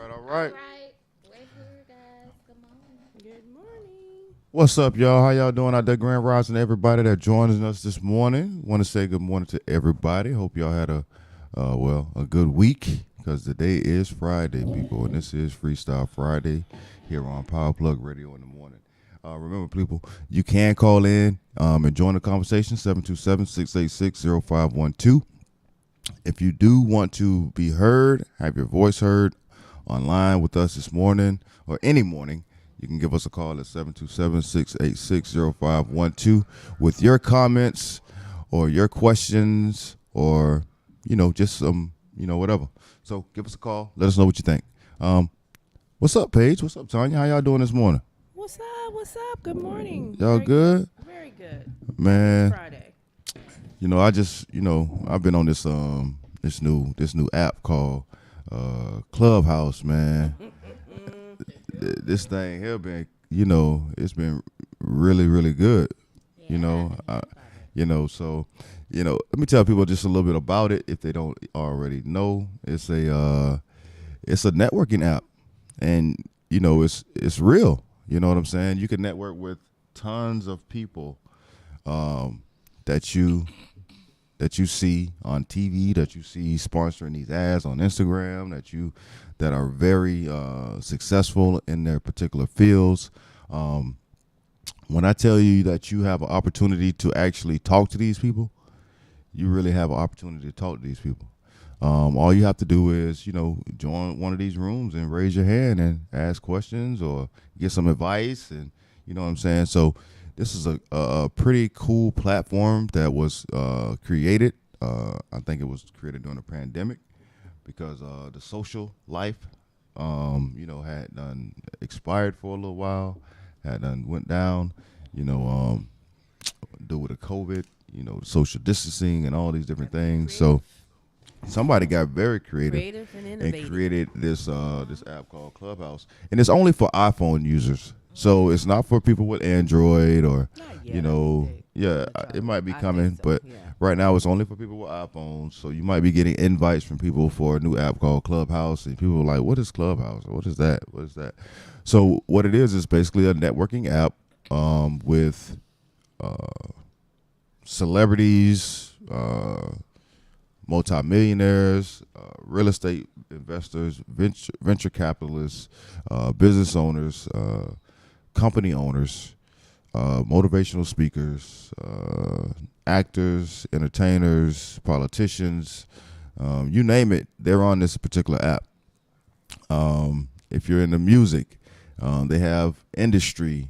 All All right. right, we're here, guys. Good morning. Good morning. What's up, y'all? How y'all doing out there? Grand Rising, everybody that joins us this morning. Want to say good morning to everybody. Hope y'all had a good week because today is Friday, people, and this is Freestyle Friday here on Power Plug Radio in the morning. Remember, people, you can call in and join the conversation 727-686-0512. If you do want to be heard, have your voice heard online with us this morning or any morning, you can give us a call at 727-686-0512 with your comments or your questions or, just some, whatever. So give us a call. Let us know what you think. What's up, Paige? What's up, Tanya? How y'all doing this morning? What's up? What's up? Good morning. Y'all Very good? Very good. Man, Friday. I've been on this new app called Clubhouse, man. This thing here been, it's been really, really good. So, let me tell people just a little bit about it if they don't already know. It's a networking app, and it's real. You know what I'm saying? You can network with tons of people that you see on TV, that you see sponsoring these ads on Instagram, that are very successful in their particular fields. When I tell you that you have an opportunity to actually talk to these people, you really have an opportunity to talk to these people. All you have to do is, join one of these rooms and raise your hand and ask questions or get some advice, and you know what I'm saying. So this is a pretty cool platform that was created. I think it was created during the pandemic because the social life, had done expired for a little while, had done went down, due with the COVID, social distancing and all these different things. So somebody got very creative And and innovative. created this app called Clubhouse, and it's only for iPhone users. So it's not for people with Android or, Not yet. it might be I coming, think so, but yeah. right now it's only for people with iPhones. So you might be getting invites from people for a new app called Clubhouse, and people are like, "What is Clubhouse? What is that? What is that?" So what it is basically a networking app with celebrities, multimillionaires, real estate investors, venture capitalists, business owners, company owners, motivational speakers, actors, entertainers, politicians, you name it, they're on this particular app. If you're into music, they have industry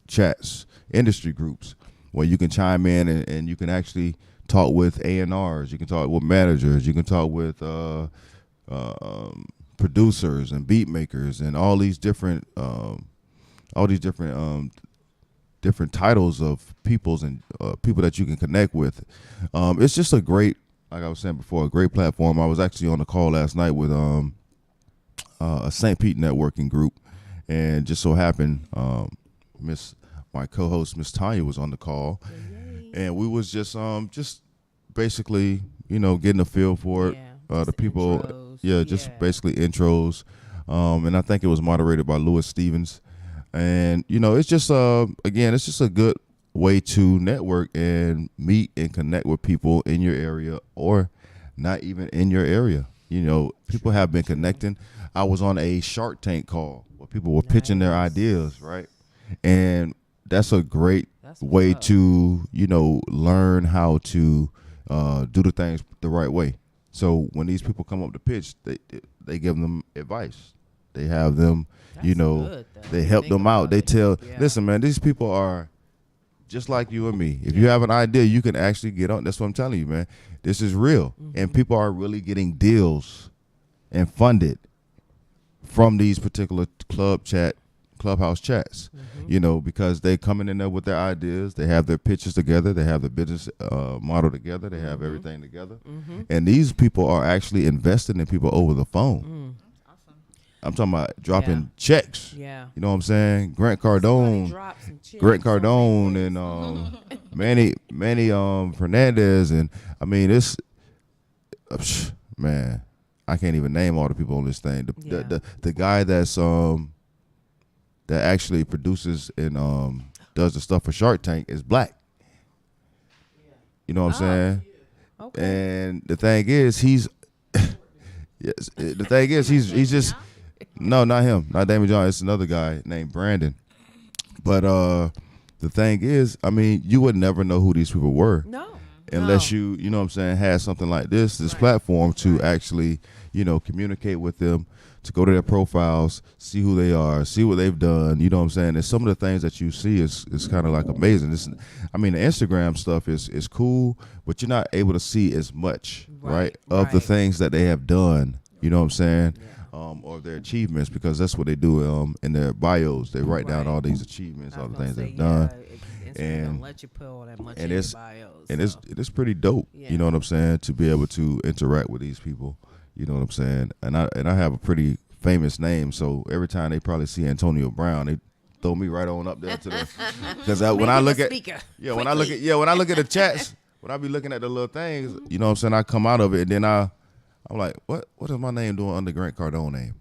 chats, industry groups where you can chime in and you can actually talk with A&Rs, you can talk with managers, you can talk with producers and beat makers and all these different different titles of peoples and people that you can connect with. It's just a great, like I was saying before, a great platform. I was actually on a call last night with a St. Pete networking group, and just so happened my co-host Miss Tanya was on the call, and we was just basically getting a feel for it. Yeah, The just people, intros. just basically intros, and I think it was moderated by Lewis Stevens, and it's just again, it's just a good way to network and meet and connect with people in your area or not even in your area. People have been connecting. I was on a Shark Tank call where people were pitching their Nice. ideas, right? And that's a great That's way what's up. to learn how to do the things the right way. So when these people come up to pitch, they give them advice. They have them, That's good, though, they when you help think them out. about They it. tell, Yeah. listen, man, these people are just like you and me. If you have an idea, you can actually get on. That's what I'm telling you, man. This is real, and people are really getting deals and funded from these particular clubhouse chats. Because they coming in there with their ideas, they have their pitches together, they have the business model together, they have everything together, and these people are actually investing in people over the phone. Awesome. I'm talking about dropping Yeah. checks. Yeah. You know what I'm saying? Grant Somebody Cardone, dropped some checks Grant on Cardone, me. and Manny Fernandez, and I mean it's man. I can't even name all the people on this thing. Yeah. The guy that actually produces and does the stuff for Shark Tank is black. You know what I'm saying? Okay. And the thing is, he's yes. The thing is, he's just no, not him, not Damon John. It's another guy named Brandon. But the thing is, I mean, you would never know who these people were No. unless No. you know what I'm saying, had something like this platform to actually, communicate with them, to go to their profiles, see who they are, see what they've done. You know what I'm saying? And some of the things that you see is kind of like amazing. The Instagram stuff is cool, but you're not able to see as much, right, of the right. things that they have done. You know what I'm saying? Yeah. Or their achievements, because that's what they do in their bios. They write down Right. all these achievements, I all was the things gonna they've say, done. Instagram and- don't let you put all that much and in your it's- bios. And it's pretty dope. Yeah. You know what I'm saying? To be able to interact with these people. You know what I'm saying? And I have a pretty famous name, so every time they probably see Antonio Brown, they throw me right on up there to the because when I look at when I look at the chats, when I be looking at the little things, you know what I'm saying? I come out of it and then I'm like, what is my name doing under Grant Cardone name?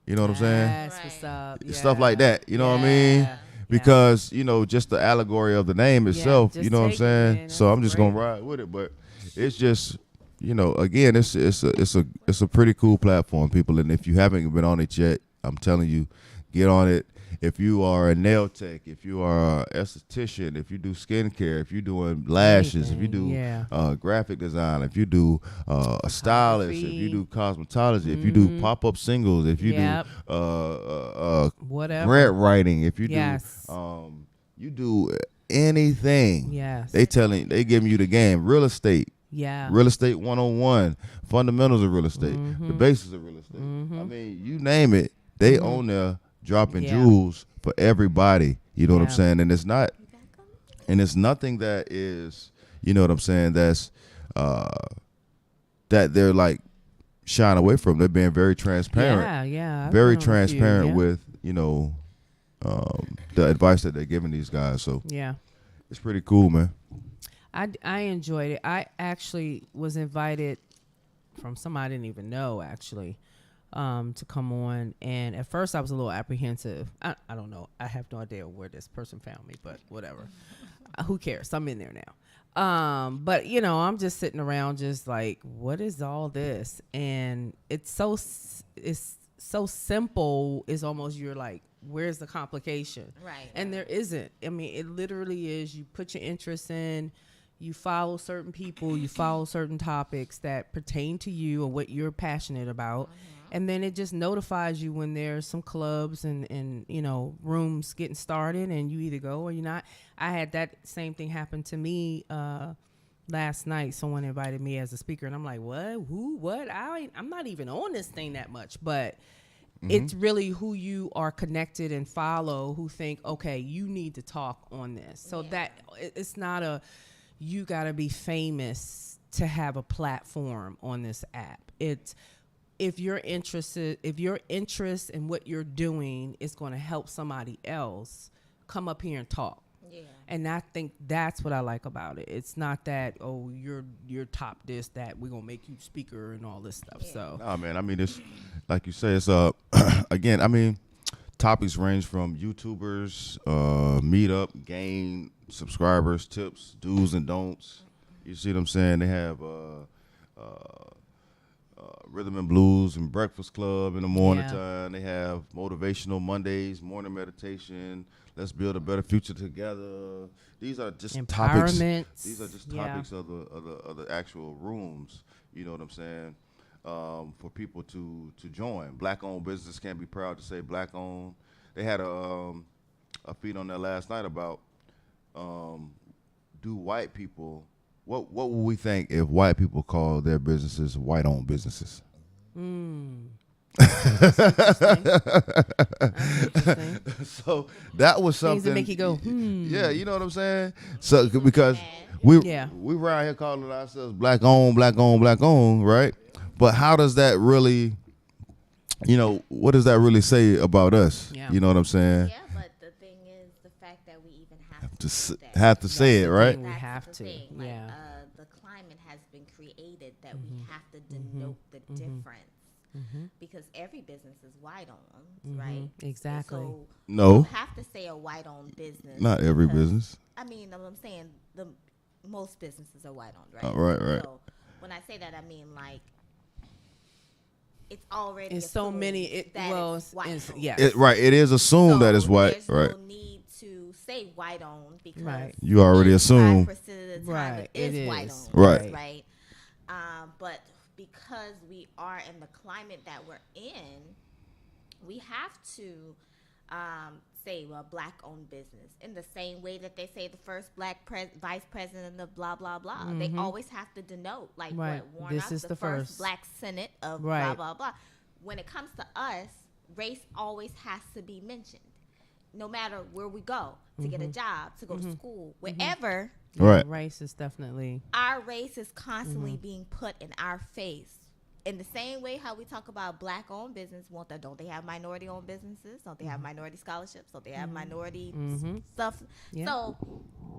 You know what I'm saying? That's what's up. Stuff like that. You know what I mean? Yeah. Because just the allegory of the name itself, just you know what I'm take it, saying. man. So I'm That's just gonna great. ride with it, but it's just again, it's a pretty cool platform, people. And if you haven't been on it yet, I'm telling you, get on it. If you are a nail tech, if you are an esthetician, if you do skincare, if you're doing lashes, if you do Anything, graphic design, if you do a stylist, if you do cosmetology, if you do pop-up singles, if you Yep. do Whatever. grant writing, if you Yes. do you do anything, Yes. they giving you the game. Real estate, Yeah. real estate 101, fundamentals of real estate, the basics of real estate. I mean, you name it, they own there dropping Yeah. jewels for everybody. You know what I'm Yeah. saying? And it's nothing that is, you know what I'm saying, that's that they're like shying away from. They're being very transparent. Yeah. I've Very been on a few, transparent yeah. with the advice that they're giving these guys. So Yeah. it's pretty cool, man. I enjoyed it. I actually was invited from somebody I didn't even know, actually, to come on. And at first I was a little apprehensive. I don't know. I have no idea where this person found me, but whatever. Who cares? I'm in there now. But I'm just sitting around just like, what is all this? And it's so simple. It's almost, you're like, where's the complication? Right. And there isn't. I mean, it literally is, you put your interest in, you follow certain people, you follow certain topics that pertain to you and what you're passionate about. And then it just notifies you when there's some clubs and rooms getting started, and you either go or you're not. I had that same thing happen to me last night. Someone invited me as a speaker, and I'm like, what? Who? What? I'm not even on this thing that much, but it's really who you are connected and follow, who think, okay, you need to talk on this. So that it's not you got to be famous to have a platform on this app. It's if your interest in what you're doing is going to help somebody else, come up here and talk. Yeah. And I think that's what I like about it. It's not that, oh, you're top this, that we're gonna make you speaker and all this stuff. Yeah. So Nah, man. I mean, it's like you say. It's again. I mean, topics range from YouTubers, meetup, gain subscribers, tips, do's and don'ts. You see what I'm saying? They have Rhythm and Blues and Breakfast Club in the morning time. They have motivational Mondays, morning meditation. Let's build a better future together. These are just topics. empowerment. These are just topics of the actual rooms. You know what I'm saying? For people to join. Black-owned business can be proud to say black-owned. They had a feed on there last night about do white people. What would we think if white people call their businesses white-owned businesses? That's interesting. So that was something. Things that make you go, Yeah, you know what I'm saying? So because we Yeah. we around here calling ourselves black-owned, black-owned, black-owned, right? But how does that really, what does that really say about us? Yeah. You know what I'm saying? Yeah, but the thing is, the fact that we even have To say that. have to say it, right? We That's have the to, thing. yeah. The client climate has been created that we have to denote the difference. Because every business is white owned, right? Exactly. So No. you have to say a white owned business. Not every because- business. I mean, I'm saying most businesses are white owned, right? Right. So when I say that, I mean like it's already It's so assumed many. that it's white owned. Yes. It is assumed that it's white. There's Right. no need to say white owned because Right. You already assume. 95% of the time Right, it it is white is. owned. Right. Right. But because we are in the climate that we're in, we have to say a black owned business in the same way that they say the first black vice president of blah blah blah. They always have to denote like Right. what Warren This is the the first first. black senate of Right. blah blah blah. When it comes to us, race always has to be mentioned. No matter where we go to get a job, to go to school, wherever, Right. Race is definitely. our race is constantly being put in our face. In the same way how we talk about black-owned business, don't they have minority-owned businesses? Don't they have minority scholarships? Don't they have minority stuff? Yeah. So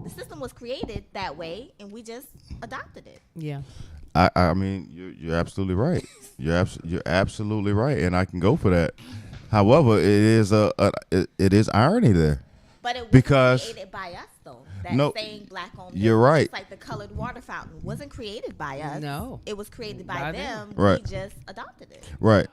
the system was created that way, and we just adopted it. Yeah. I mean, you're absolutely right. You're absolutely right, and I can go for that. However, it is it is irony there. But it wasn't Because- created by us, though. That No, same black-owned you're business, right. just like the colored water fountain wasn't created by us. No. It was created By by them. them. Right. We just adopted it. Right.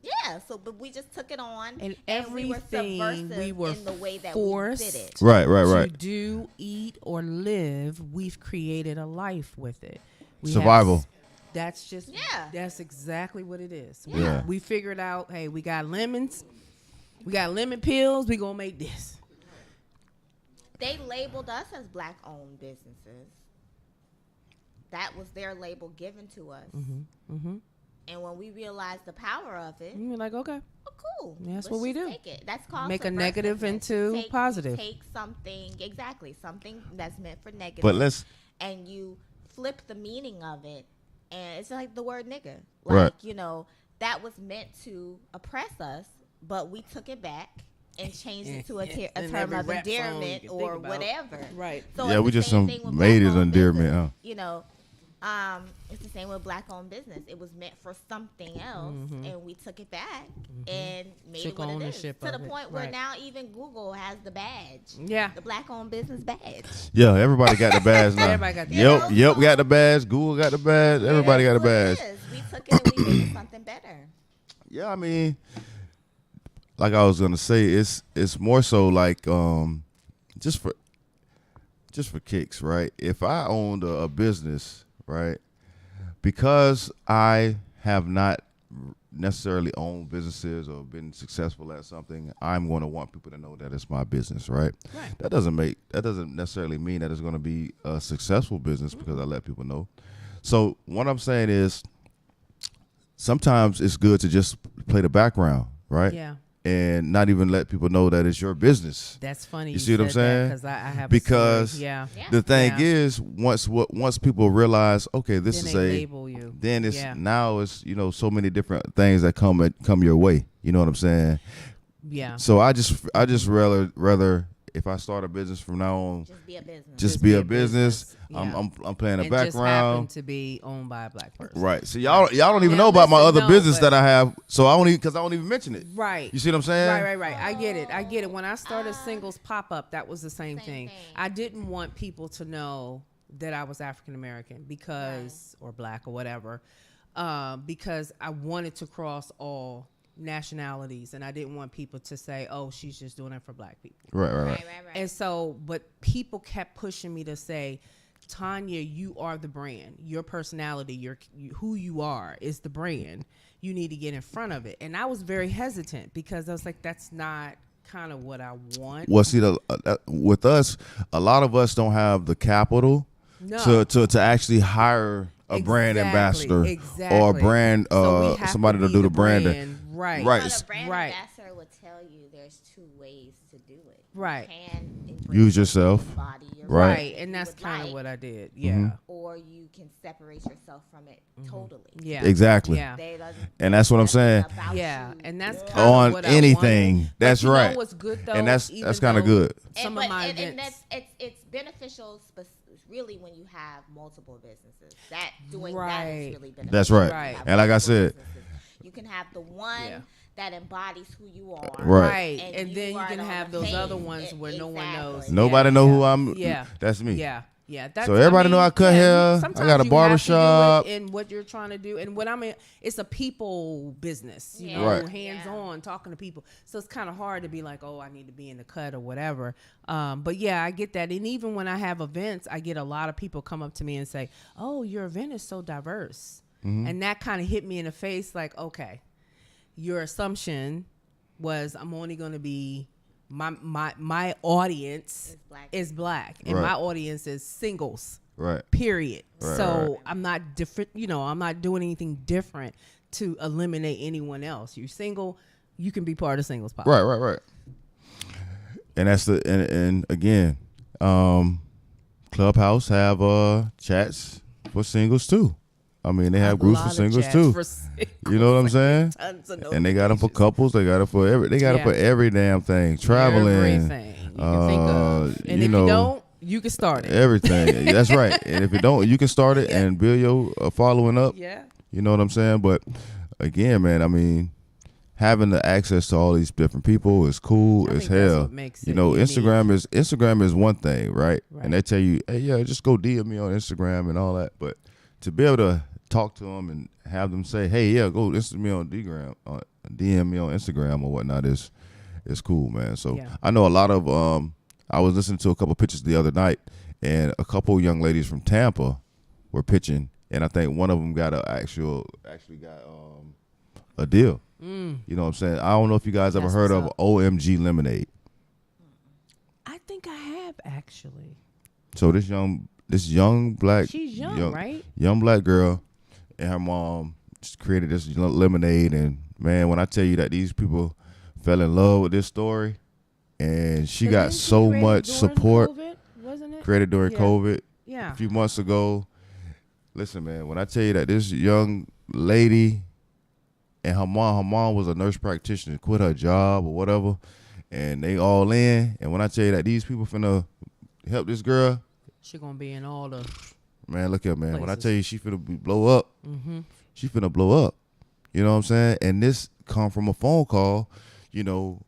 Yeah, but we just took it on, And we were everything subversive we were in the way that forced we did it. Right. To do, eat, or live, we've created a life with it. We have Survival. That's just. Yeah. That's exactly what it is. Yeah. We figured out. Hey, we got lemons. We got lemon pills. We gonna make this. They labeled us as black-owned businesses. That was their label given to us. And when we realized the power of it, You're like, okay. oh, cool. That's Let's what we just do. Take it. That's called Make a negative subversiveness. into Take- positive. Take something something that's meant for negative. But let's and you flip the meaning of it, and it's like the word nigger. Right. Like, that was meant to oppress us, but we took it back and changed it to a In term every of rap song you endearment can or think about. whatever. Right. So Yeah, it's we the just same some thing with made it black-owned endearment, business. huh? It's the same with black-owned business. It was meant for something else, and we took it back and made Took it what it is. ownership To the of it. point where Right. now even Google has the badge. Yeah. The black-owned business badge. Yeah, everybody got the badge now. Everybody got the Yep, got the badge. Google got the badge. Everybody got a That's badge. what it is. We took it and we made it something better. Yeah, I mean, like I was gonna say, it's more so like just for kicks, right? If I owned a business, right, because I have not necessarily owned businesses or been successful at something, I'm going to want people to know that it's my business, right? Right. That doesn't necessarily mean that it's going to be a successful business because I let people know. So what I'm saying is, sometimes it's good to just play the background, right? Yeah. And not even let people know that it's your business. That's funny. You see what I'm saying? Because I have Because a story. Yeah. Yeah. The thing Yeah. is, once people realize, okay, this Then is they a, label you. then it's Yeah. now it's so many different things that come your way. You know what I'm saying? Yeah. So I just rather if I start a business from now on, Just be a business. just be a business. Yeah. I'm playing a And just happen background. to be owned by a black person. Right. So y'all don't even Yeah, know about my listen, other no, business but- that I have. So I don't even mention it. Right. You see what I'm saying? Right. I get it. When I started Singles Pop Up, that was the same thing. thing. I didn't want people to know that I was African American because, or black or whatever, because I wanted to cross all nationalities, and I didn't want people to say, "Oh, she's just doing it for black people." Right. Right. And so, but people kept pushing me to say, Tanya, you are the brand. Your personality, who you are is the brand. You need to get in front of it. And I was very hesitant because I was like, that's not kind of what I want. Well, see, with us, a lot of us don't have the capital No. to actually hire a brand ambassador or a brand So we have somebody to be do the branding. brand. Right. Right. But a brand Right. ambassador will tell you there's two ways to do it. Right. You can embrace Use yourself. body your Right. Right. if And you that's would kind of like, what I did. Yeah. or you can separate yourself from it totally. Yeah. Exactly. Yeah. They doesn't- And that's what I'm saying. about Yeah. you. And that's kind On of what anything. I wanted. That's But you right. know what's good though? And that's even kind of though good. Some and, of my and events. that's it's beneficial really when you have multiple businesses. That doing that Right. is really beneficial. That's right. Right. You have And like I multiple said, businesses. You can have the one Yeah. that embodies who you are. Right. And then you are can on have the those page. other ones where no one knows. Exactly. nobody know who I'm. Yeah. That's me. Yeah. That's, So everybody know I cut hair. Sometimes I got a you barber have to do shop. it in what you're trying to do, and what I mean, it's a people business, you Yeah. know, Right. hands on, talking to people. So it's kind of hard to be like, oh, I need to be in the cut or whatever. But yeah, I get that, and even when I have events, I get a lot of people come up to me and say, "Oh, your event is so diverse," and that kind of hit me in the face, like, okay, your assumption was I'm only going to be my audience is black and Right. my audience is singles, Right. period. Right, So right. I'm not different, I'm not doing anything different to eliminate anyone else. You're single, you can be part of singles pop. Right. And that's and again, Clubhouse have chats for singles too. I mean, they have groups for singles too. You know what I'm saying? Tons of And they got them for notifications. couples. They got it for they got it Yeah. for every damn thing. Traveling, Everything you can think of. And you if know, you don't, you can start it. everything. That's right. And if you don't, you can start it and build your following up. Yeah. You know what I'm saying? But again, man, I mean, having the access to all these different people is cool I as think that's hell. what makes You it know, unique. Instagram is one thing, right? Right. And they tell you, hey, yeah, just go DM me on Instagram and all that. But to be able to talk to them and have them say, hey, yeah, go DM me on DM me on Instagram or whatnot is cool, man. So Yeah. I know a lot of I was listening to a couple pictures the other night, and a couple young ladies from Tampa were pitching, and I think one of them got actually got a deal. You know what I'm saying? I don't know if you guys ever That's heard of what's up. OMG Lemonade. I think I have actually. So this young black, She's young, right? young black girl, and her mom just created this lemonade. And man, when I tell you that these people fell in love with this story, and she got Didn't she so create it much during support COVID, wasn't it? created during Yeah. COVID Yeah. a few months ago. Listen, man, when I tell you that this young lady and her mom was a nurse practitioner, quit her job or whatever, and they all in. And when I tell you that these people finna help this girl, She gonna be in all the. man, look here, man. When I Places. tell you she finna blow up, she finna blow up. You know what I'm saying? And this come from a phone call, you know,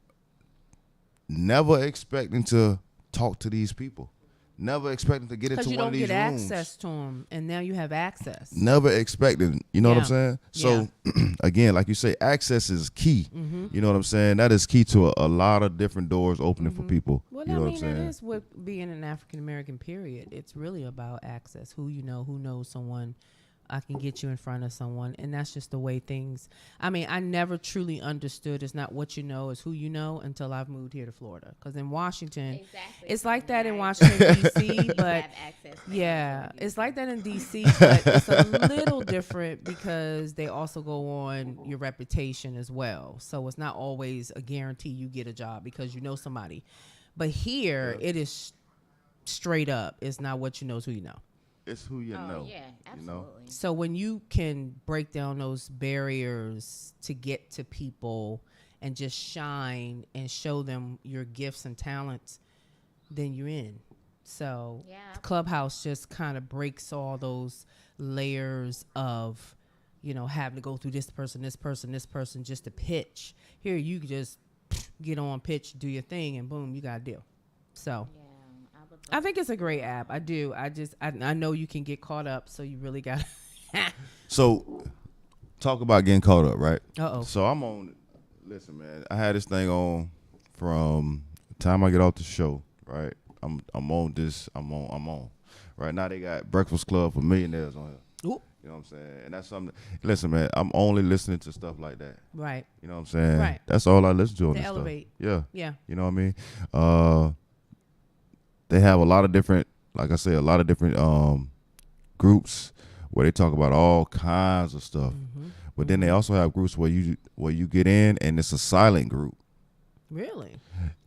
never expecting to talk to these people. Never expecting to get Because into you one don't of these get rooms. access to them, and now you have access. Never expecting. You know what I'm Yeah. saying? So, again, like you say, access is key. You know what I'm saying? That is key to a lot of different doors opening for people. Well, you know I what I'm mean, saying? that is what being an African American period. It's really about access. Who you know, who knows someone. I can get you in front of someone, and that's just the way things. I mean, I never truly understood. It's not what you know, it's who you know. Until I've moved here to Florida, because in Washington, Exactly. it's like that in Right. Washington D.C. You But have access to yeah, everything. it's like that in D.C., but it's a little different because they also go on your reputation as well. So it's not always a guarantee you get a job because you know somebody. But here, it is straight up. It's not what you know, it's who you know. It's who you Oh, know. yeah, you know? absolutely. So when you can break down those barriers to get to people and just shine and show them your gifts and talents, then you're in. So Yeah. Clubhouse just kind of breaks all those layers of, having to go through this person just to pitch. Here you can just get on, pitch, do your thing, and boom, you got a deal. So Yeah, I think it's a great app. I do. I know you can get caught up, so you really got to. So, talk about getting caught up, right? Uh-oh. So I'm on. Listen, man, I had this thing on from the time I get off the show, right? I'm on this. I'm on. Right now they got Breakfast Club for Millionaires on here. Ooh. You know what I'm saying? And that's something. Listen, man, I'm only listening to stuff like that. Right. You know what I'm saying? Right. That's all I listen to on To this elevate. stuff. Yeah. Yeah. You know what I mean? They have a lot of different, like I say, a lot of different groups where they talk about all kinds of stuff. But then they also have groups where you get in and it's a silent group. Really?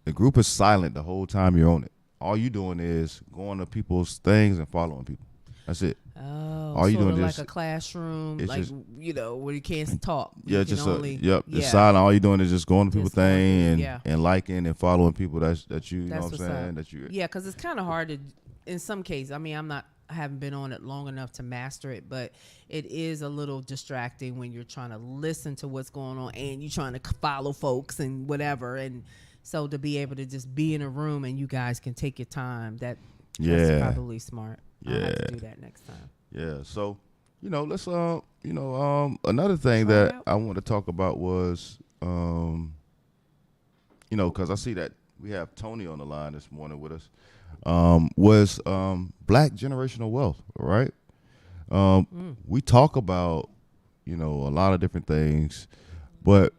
The group is silent the whole time you're on it. All you doing is going to people's things and following people. That's it. Oh, All you sort doing of like is- a classroom, it's like just- where you can't talk. Yeah, You just can only, yep. Yeah. It's silent. All you doing is just going to people's Just going thing through, and yeah. and liking and following people that you know That's what I'm what's saying up. that you. Yeah, because it's kind of hard to. in some cases, I mean, I haven't been on it long enough to master it, but it is a little distracting when you're trying to listen to what's going on and you're trying to follow folks and whatever. And so to be able to just be in a room and you guys can take your time, that's probably smart. I'll have to do that next time. Yeah. So, let's another thing that I want to talk about was because I see that we have Tony on the line this morning with us. Was Black generational wealth, right? We talk about, a lot of different things, but,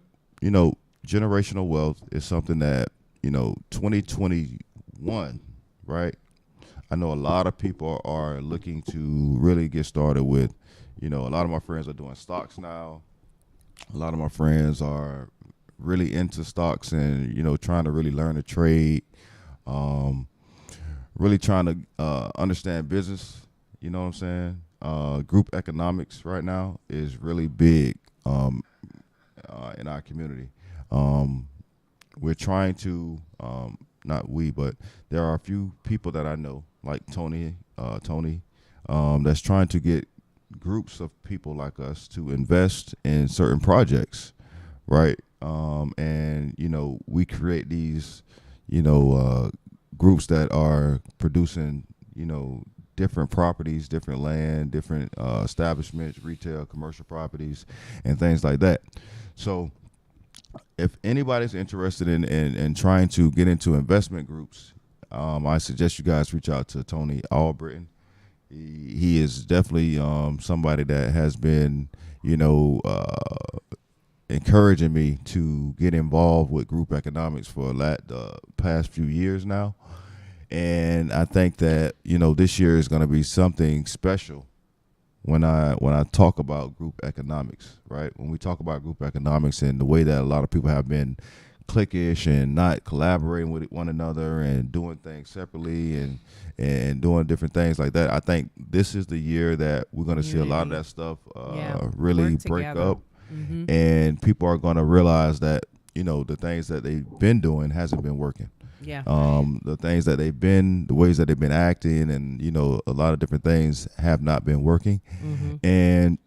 generational wealth is something that, 2021, right? I know a lot of people are looking to really get started with, a lot of my friends are doing stocks now. A lot of my friends are really into stocks and, trying to really learn the trade. Really trying to understand business, you know what I'm saying? Group economics right now is really big in our community. We're trying to, not we, but there are a few people that I know, like Tony, that's trying to get groups of people like us to invest in certain projects, right? And, we create these, groups that are producing, different properties, different land, different establishments, retail, commercial properties, and things like that. So if anybody's interested in trying to get into investment groups, I suggest you guys reach out to Tony Albritton. He is definitely somebody that has been, encouraging me to get involved with group economics for the past few years now. And I think that, this year is going to be something special when I talk about group economics, right? When we talk about group economics and the way that a lot of people have been cliquish and not collaborating with one another and doing things separately and doing different things like that. I think this is the year that we're going to see a lot of that stuff really break up. Mm-hmm. And people are going to realize that, the things that they've been doing hasn't been working. Yeah. The things that the ways that they've been acting and, a lot of different things have not been working. Mm-hmm. And,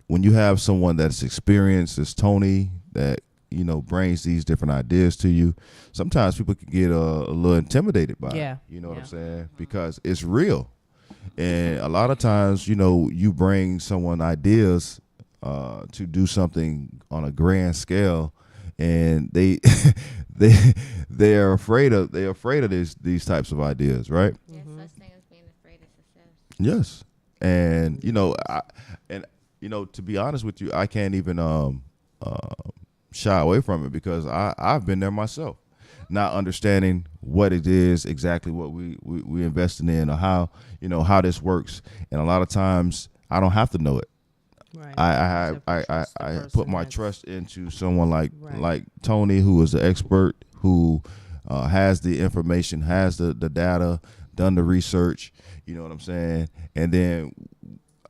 when you have someone that's experienced as Tony that, brings these different ideas to you, sometimes people can get a little intimidated by it. You know what I'm saying? Because it's real. And a lot of times, you bring someone ideas to do something on a grand scale, and they're afraid of these types of ideas, right? There's such thing as being afraid of success. Yes, and to be honest with you, I can't even shy away from it because I've been there myself, not understanding what it is exactly what we investing in or how this works, and a lot of times I don't have to know it. Right. I put my trust into someone like Tony, who is the expert, who has the information, has the data, done the research, you know what I'm saying? And then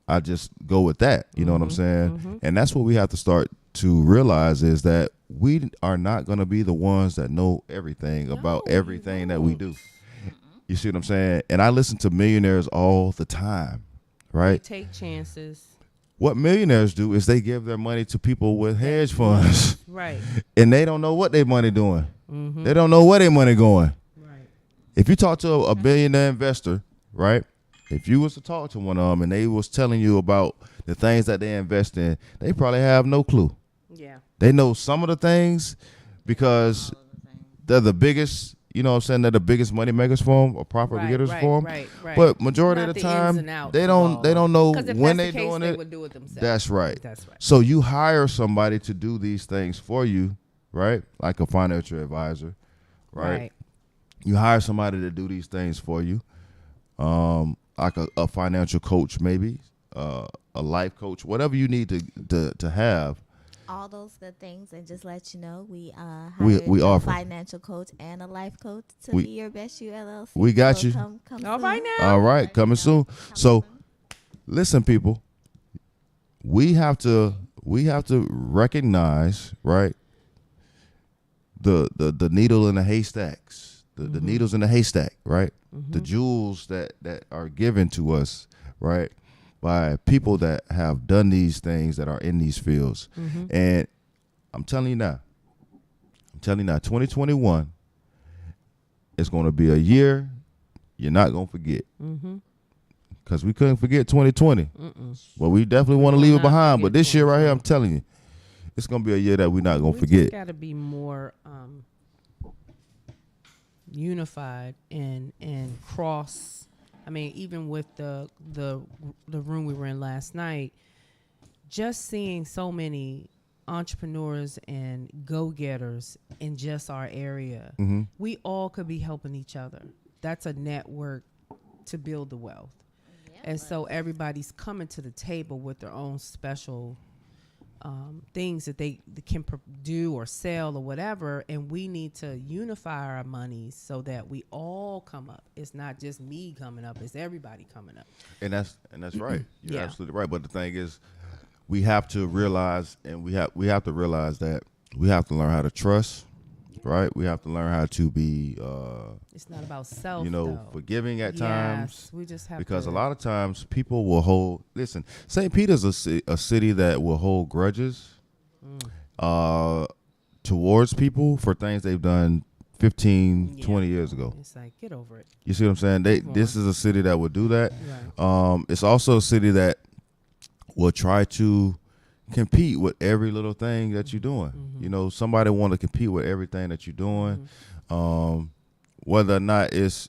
I just go with that, you know what I'm saying? Mm-hmm. And that's what we have to start to realize is that we are not going to be the ones that know everything about everything that we do. You see what I'm saying? And I listen to millionaires all the time, right? They take chances. What millionaires do is they give their money to people with hedge funds. Right. And they don't know what their money doing. Mm-hmm. They don't know where their money going. Right. If you talk to a billionaire investor, right? If you was to talk to one of them and they was telling you about the things that they invest in, they probably have no clue. Yeah. They know some of the things because they're the biggest, you know what I'm saying, they're the biggest money makers for them or profit getters for them. Right. But majority of the time, they don't know when they're doing it. Would do it themselves. That's right. So you hire somebody to do these things for you, right? Like a financial advisor, right? You hire somebody to do these things for you, like a financial coach, maybe a life coach, whatever you need to have. All those good things, and just let you know, we offer a financial coach and a life coach to be your best you LLC. We got you. Come all right now. All right, coming soon. So, listen, people, we have to recognize, right, the needle in the haystacks, the needles in the haystack, right? The jewels that are given to us, right, by people that have done these things, that are in these fields. And I'm telling you now, 2021 is going to be a year you're not going to forget. Because we couldn't forget 2020. Well, we definitely want to leave it behind. But this year right here, I'm telling you, it's going to be a year that we're not going to forget. We got to be more unified and cross. I mean, even with the room we were in last night, just seeing so many entrepreneurs and go-getters in just our area, we all could be helping each other. That's a network to build the wealth. And so everybody's coming to the table with their own special things that they can do or sell or whatever. And we need to unify our monies so that we all come up. It's not just me coming up. It's everybody coming up. And that's right. You're absolutely right. But the thing is, we have to realize, and we have to realize that we have to learn how to trust. Right, we have to learn how to be. It's not about self, forgiving at times. We just have because a lot of times people will hold. Listen, St. Peter's a city that will hold grudges towards people for things they've done 15, 20 years ago. It's like, get over it. You see what I'm saying? This is a city that will do that. Right. It's also a city that will try to compete with every little thing that you're doing. You know, somebody want to compete with everything that you're doing, whether or not it's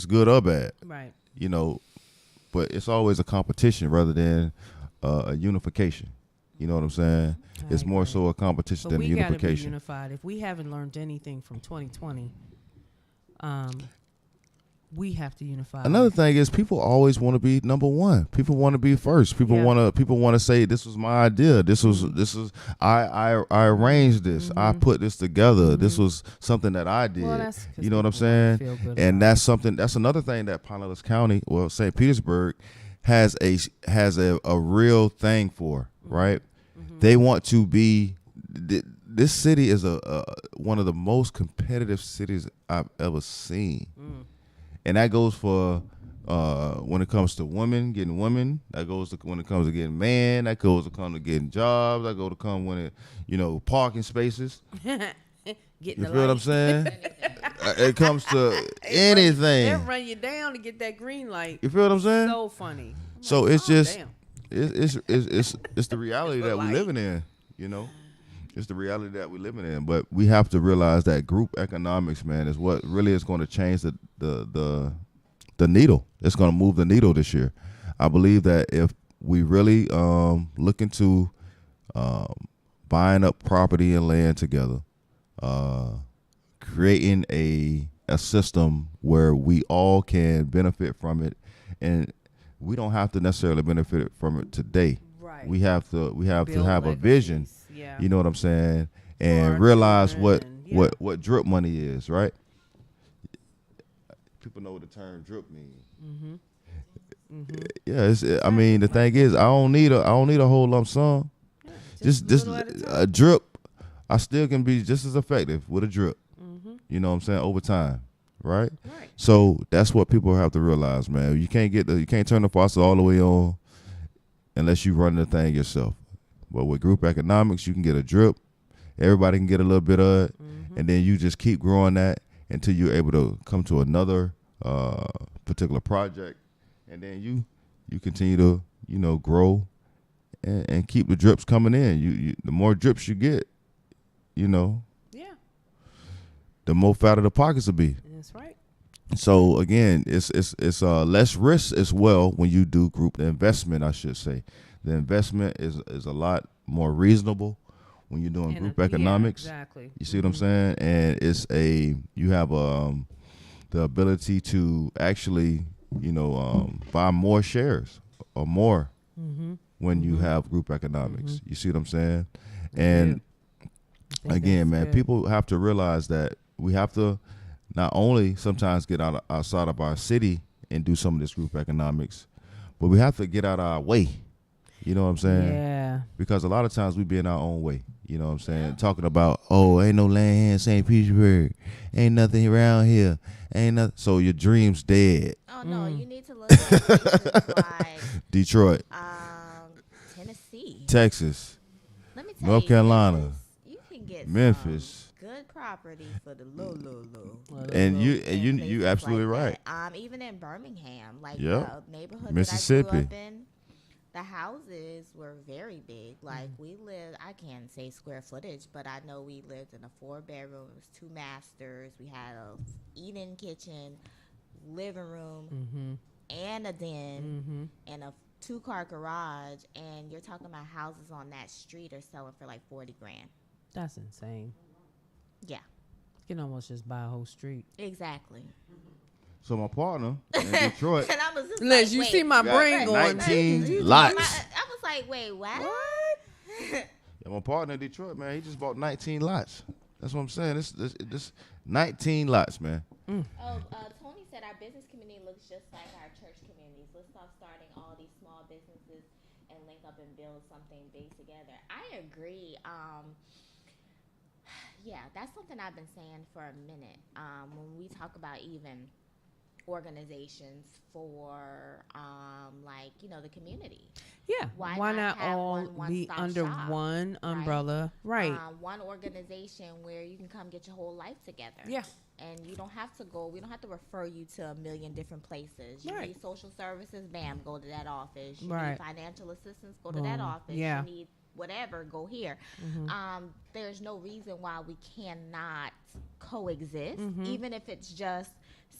good or bad. Right. You know, but it's always a competition rather than a unification. You know what I'm saying? It's more so a competition than a unification. We got to be unified. If we haven't learned anything from 2020, we have to unify. Another thing is people always want to be number one. People want to be first. People want to say this was my idea. This was I arranged this. I put this together. This was something that I did. Well, you know what I'm saying? And that's another thing that Pinellas County, well, St. Petersburg has a real thing for, right? They want to be this city is one of the most competitive cities I've ever seen. And that goes for when it comes to women, getting women. That goes to when it comes to getting man. That goes to come to getting jobs. That goes to come when it, parking spaces. You feel what I'm saying? It comes to anything. They'll run you down to get that green light. You feel what I'm saying? So funny. So it's just, it's the reality that we're living in. You know. It's the reality that we're living in, but we have to realize that group economics, man, is what really is going to change the needle. It's going to move the needle this year. I believe that if we really look into buying up property and land together, creating a system where we all can benefit from it, and we don't have to necessarily benefit from it today. Right. We have to have a vision. Yeah. You know what I'm saying? And realize what drip money is, right? People know what the term drip means. Yeah, I mean the thing is, I don't need a whole lump sum. Just a drip, I still can be just as effective with a drip. You know what I'm saying? Over time, right? Right. So that's what people have to realize, man. You can't turn the faucet all the way on unless you run the thing yourself. But with group economics, you can get a drip. Everybody can get a little bit of it. And then you just keep growing that until you're able to come to another particular project. And then you continue to, grow and keep the drips coming in. You the more drips you get, the more fatter the pockets will be. That's right. So again, it's less risk as well when you do group investment, I should say. The investment is a lot more reasonable when you're doing group economics. Yeah, exactly. You see what I'm saying? And you have the ability to actually, buy more shares or more when you have group economics. You see what I'm saying? And again, man, people have to realize that we have to not only sometimes get outside of our city and do some of this group economics, but we have to get out of our way. You know what I'm saying? Yeah. Because a lot of times we be in our own way. You know what I'm saying? Talking about, oh, ain't no land here in St. Petersburg. Ain't nothing around here. Ain't nothing. So your dream's dead. Oh no, you need to look at places like Detroit, Tennessee. Texas, Let me tell North you, Carolina, Memphis, you can get Memphis. some good property for the low. And you in places absolutely like right. that. Even in Birmingham, like Yep. the neighborhood that I Mississippi. grew up in, the houses were very big. Like we lived, I can't say square footage, but I know we lived in a 4-bedroom. It was 2 masters. We had a eat-in kitchen, living room, and a den, and a 2-car garage. And you're talking about houses on that street are selling for like 40 grand. That's insane. Yeah, You can almost just buy a whole street. exactly. So my partner in Detroit, And I was just Liz, like, you wait, see my got brain going. 19 lots. I was like, wait, what? Yeah, my partner in Detroit, man, he just bought 19 lots. That's what I'm saying. This 19 lots, man. Tony said our business community looks just like our church communities. Let's stop starting all these small businesses and link up and build something big together. I agree. Yeah, that's something I've been saying for a minute. When we talk about even organizations for the community. Yeah. Why Why not not have all one be one-stop under shop, one umbrella? Right. One organization where you can come get your whole life together. Yeah. And you don't have to go. We don't have to refer you to a million different places. You Right. need social services, bam, go to that office. You Right. need financial assistance, go to that Boom. office. Yeah. You need whatever, go here. There's no reason why we cannot coexist, even if it's just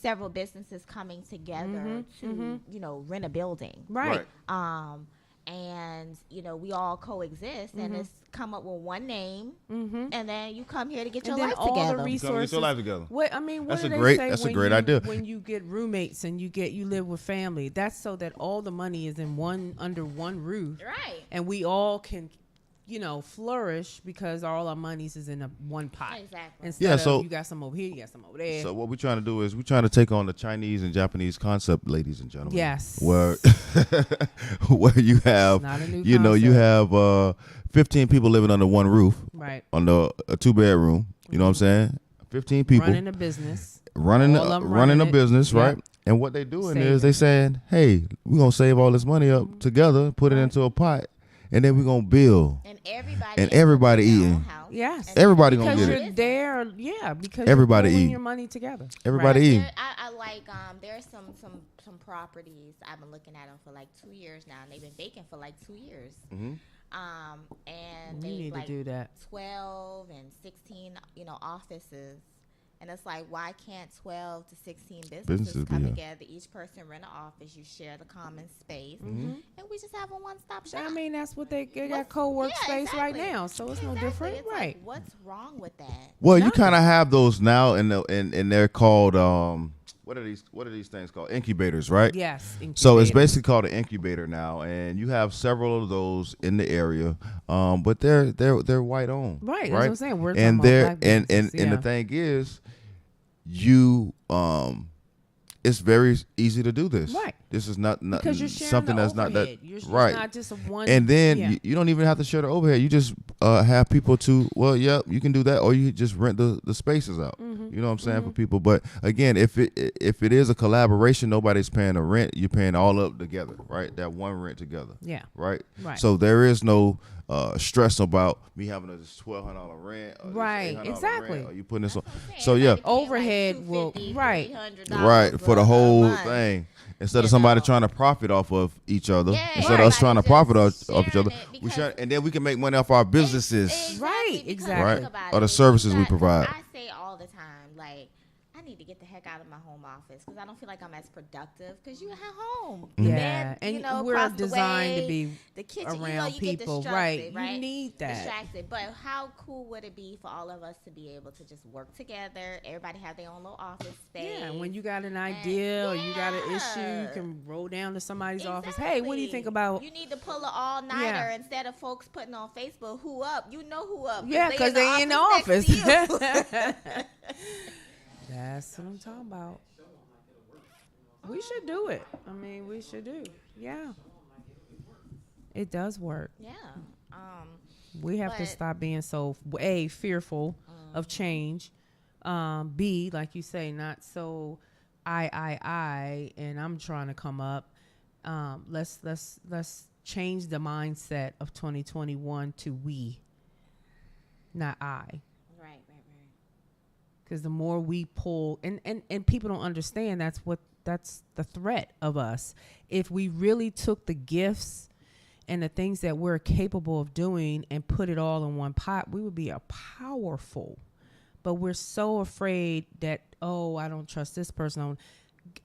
several businesses coming together to, rent a building. Right. And we all coexist, and it's come up with one name, and then you come here to get And your then life all together. the Come get resources. your life together. What I mean, what That's do a they great- say that's a when great you, idea. when you get roommates and you live with family? That's so that all the money is in under one roof, Right. and we all can, flourish because all our monies is in one pot. Exactly. Instead Yeah, of so- you got some over here, you got some over there. So what we're trying to do is we're trying to take on the Chinese and Japanese concept, ladies and gentlemen. Yes. Where where you have, not a new you concept. have 15 people living under one roof, Right. under a 2-bedroom. You know what I'm saying? 15 people Running a business. running all of 'em running a running it. business, Yep. right? And what they doing Saving. is they saying, hey, we're going to save all this money up together, put it Right. into a pot, and then we're going to build. And everybody And ends up everybody in their own eating. house. Yes. And Everybody gonna Because get you're it. there, because Everybody you're pooling eating. your money together. Everybody Right. eating. I like there's some properties I've been looking at them for like 2 years now, and they've been vacant for like 2 years. Mhm. And You they need like to do that. 12 and 16 offices. And it's like, why can't 12 to 16 businesses Businesses be come here. together? Each person rent an office. You share the common space, and we just have a one-stop shop. I mean, that's what they got What's- co-work yeah, space right exactly. now, so it's no Exactly. different, It's right? Like, what's wrong with that? Well, you Nothing. kind of have those now, and they're called what are these things called? Incubators, right? Yes. So it's incubator. basically called an incubator now, and you have several of those in the area, but they're white owned, Right, that's right? what I'm saying. We're talking and about they're black and businesses, and yeah. the thing is, you it's very easy to do this. Right. This is not because you're sharing something the that's not that overhead. You're right. not just a one. And then yeah. you don't even have to share the overhead. You just have people to, you can do that, or you just rent the spaces out. Mm-hmm. You know what I'm saying, for people. But again, if it is a collaboration, nobody's paying the rent. You're paying all up together, right? That one rent together, Yeah. right? Right. So there is no stress about me having this $1,200 rent, or this Right, $800 exactly. rent, or you putting this on. That's what I'm saying. So yeah, Everybody paying Overhead like will- $250, right. $300 right, for the a whole month. thing. Instead of You somebody know. trying to profit off of each other, Yeah, instead of us everybody trying to just profit off each sharing other, it we because- share, and then we can make money off our businesses. Right, because exactly. think about Or the it. services we You got- provide. I say all the time, like, I need to get the heck out of my home office because I don't feel like I'm as productive because you at home. Mm-hmm. Yeah, Then, and we're across the designed way, to be the kitchen, around you people, get right? distracted, You right? need that. Distracted. But how cool would it be for all of us to be able to just work together? Everybody have their own little office space. Yeah, when you got an idea or you got an issue, you Yeah. can roll down to somebody's office. Hey, what do you think Exactly. about? You need to pull an all-nighter Yeah. instead of folks putting on Facebook, who up? You know who up. Yeah, because they in the office. next to you. That's what I'm talking about. We should do it. I mean, we should do. Yeah. It does work. Yeah. We have to But stop being so A, fearful of change. B, like you say, not so and I'm trying to come up. Let's change the mindset of 2021 to we, not I. right, right, Because the more we pull, and people don't understand, that's the threat of us. If we really took the gifts and the things that we're capable of doing and put it all in one pot, we would be a powerful. But we're so afraid that, oh, I don't trust this person.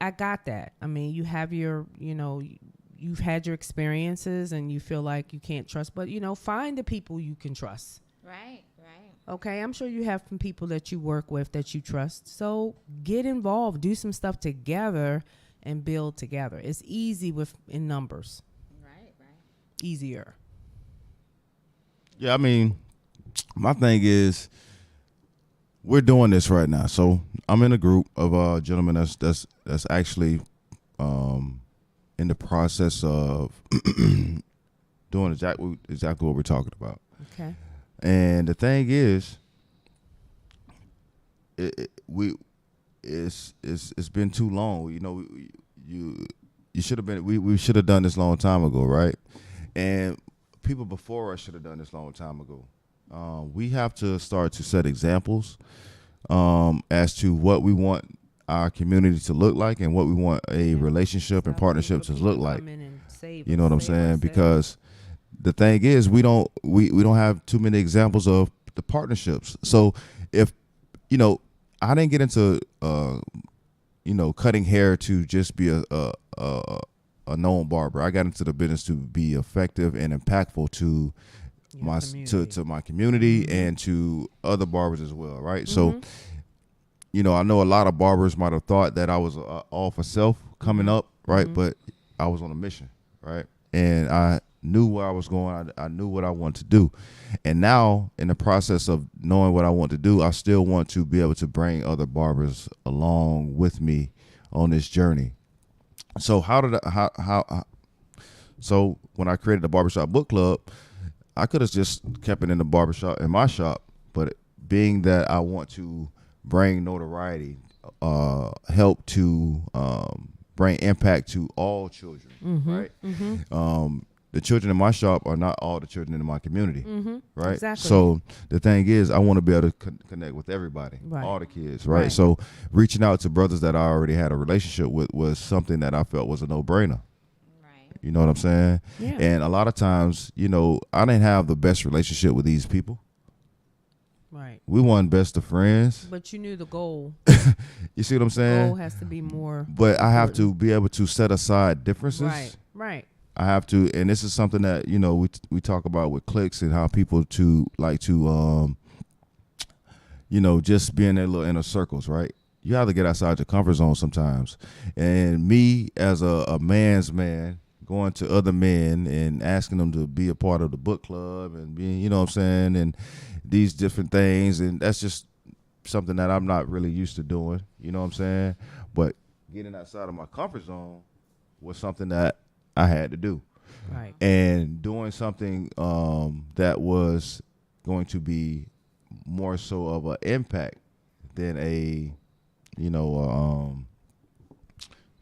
I got that. I mean, you have your, you've had your experiences and you feel like you can't trust, but find the people you can trust. right, right. Okay, I'm sure you have some people that you work with that you trust. So get involved, do some stuff together, and build together. It's easy in numbers, Right, right. easier. Yeah, I mean, my thing is we're doing this right now. So I'm in a group of gentlemen that's actually in the process of doing exactly what we're talking about. Okay. And the thing is, it's been too long. You should have been. We should have done this long time ago, right? And people before us should have done this long time ago. We have to start to set examples as to what we want our community to look like and what we want a relationship and Stop partnership waiting to for look people to like. come in and save You know us, what I'm save saying? ourselves. Because the thing is, we don't have too many examples of the partnerships. So if I didn't get into cutting hair to just be a known barber. I got into the business to be effective and impactful to Your my community. to my community and to other barbers as well, right? So I know a lot of barbers might have thought that I was all for self coming up, right? But I was on a mission, right? And I knew where I was going. I knew what I wanted to do. And now, in the process of knowing what I want to do, I still want to be able to bring other barbers along with me on this journey. So so when I created the Barbershop Book Club, I could have just kept it in the barbershop in my shop, but being that I want to bring notoriety, help to bring impact to all children, right? The children in my shop are not all the children in my community, right? Exactly. So the thing is, I want to be able to connect with everybody, Right. all the kids, right? Right. So reaching out to brothers that I already had a relationship with was something that I felt was a no-brainer. Right. You know what I'm saying? Yeah. And a lot of times, I didn't have the best relationship with these people. Right. We weren't best of friends. But you knew the goal. You see what I'm Goal saying? has to be more. But I have important. to be able to set aside differences. Right. Right. I have to, and this is something that we talk about with cliques and how people to like to just be in their little inner circles, right? You have to get outside your comfort zone sometimes. And me as a man's man, going to other men and asking them to be a part of the book club and being, you know what I'm saying, and these different things, and that's just something that I'm not really used to doing, you know what I'm saying? But getting outside of my comfort zone was something that I had to do. Right. And doing something that was going to be more so of an impact than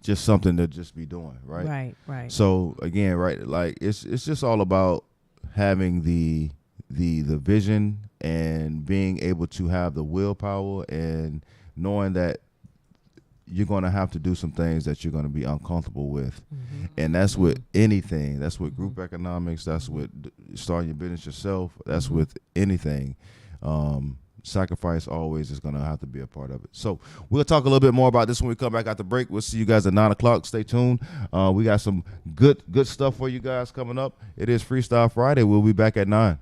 just something to just be doing, right? Right. Right. So again, right, like it's just all about having the vision and being able to have the willpower and knowing that you're going to have to do some things that you're going to be uncomfortable with. And that's with anything. That's with group economics. That's with starting your business yourself. That's with anything. Sacrifice always is going to have to be a part of it. So we'll talk a little bit more about this when we come back after break. We'll see you guys at 9 o'clock. Stay tuned. We got some good stuff for you guys coming up. It is Freestyle Friday. We'll be back at 9.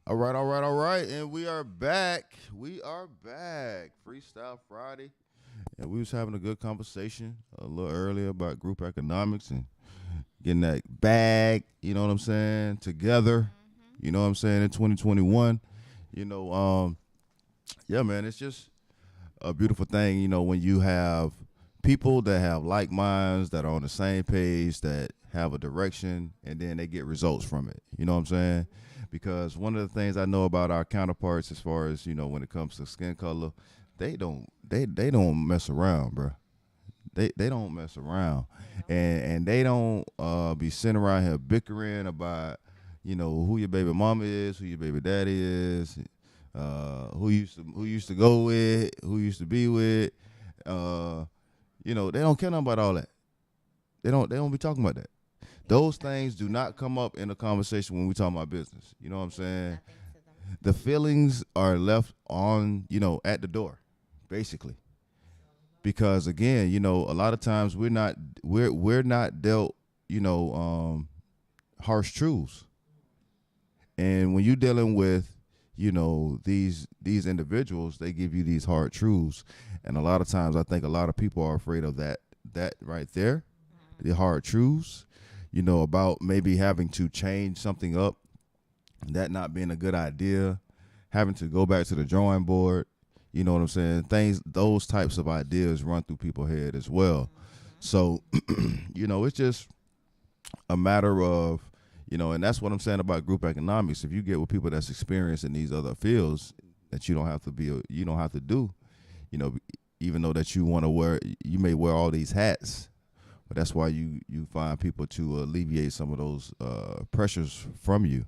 All right, all right, all right. And we are back. We are back. Freestyle Friday. And we was having a good conversation a little earlier about group economics and getting that bag, you know what I'm saying, together. You know what I'm saying, in 2021. You know, yeah, man, it's just a beautiful thing, you know, when you have people that have like minds that are on the same page that have a direction and then they get results from it. You know what I'm saying? Because one of the things I know about our counterparts as far as, you know, when it comes to skin color, they don't mess around, bro. They don't mess around. And they don't be sitting around here bickering about, you know, who your baby mama is, who your baby daddy is, who used to go with, who used to be with. You know, they don't care nothing about all that. They don't be talking about that. Those things do not come up in a conversation when we talk about business. You know what I'm saying? Nothing to them. The feelings are left on, you know, at the door, basically. Because again, you know, a lot of times we're not dealt, you know, harsh truths. And when you're dealing with, you know, these individuals, they give you these hard truths. And a lot of times I think a lot of people are afraid of that right there, the hard truths, you know, about maybe having to change something up, that not being a good idea, having to go back to the drawing board, you know what I'm saying? Those types of ideas run through people's head as well. So, you know, it's just a matter of, you know, and that's what I'm saying about group economics. If you get with people that's experienced in these other fields, that you don't have to do, you know, even though that you may wear all these hats, but that's why you find people to alleviate some of those pressures from you.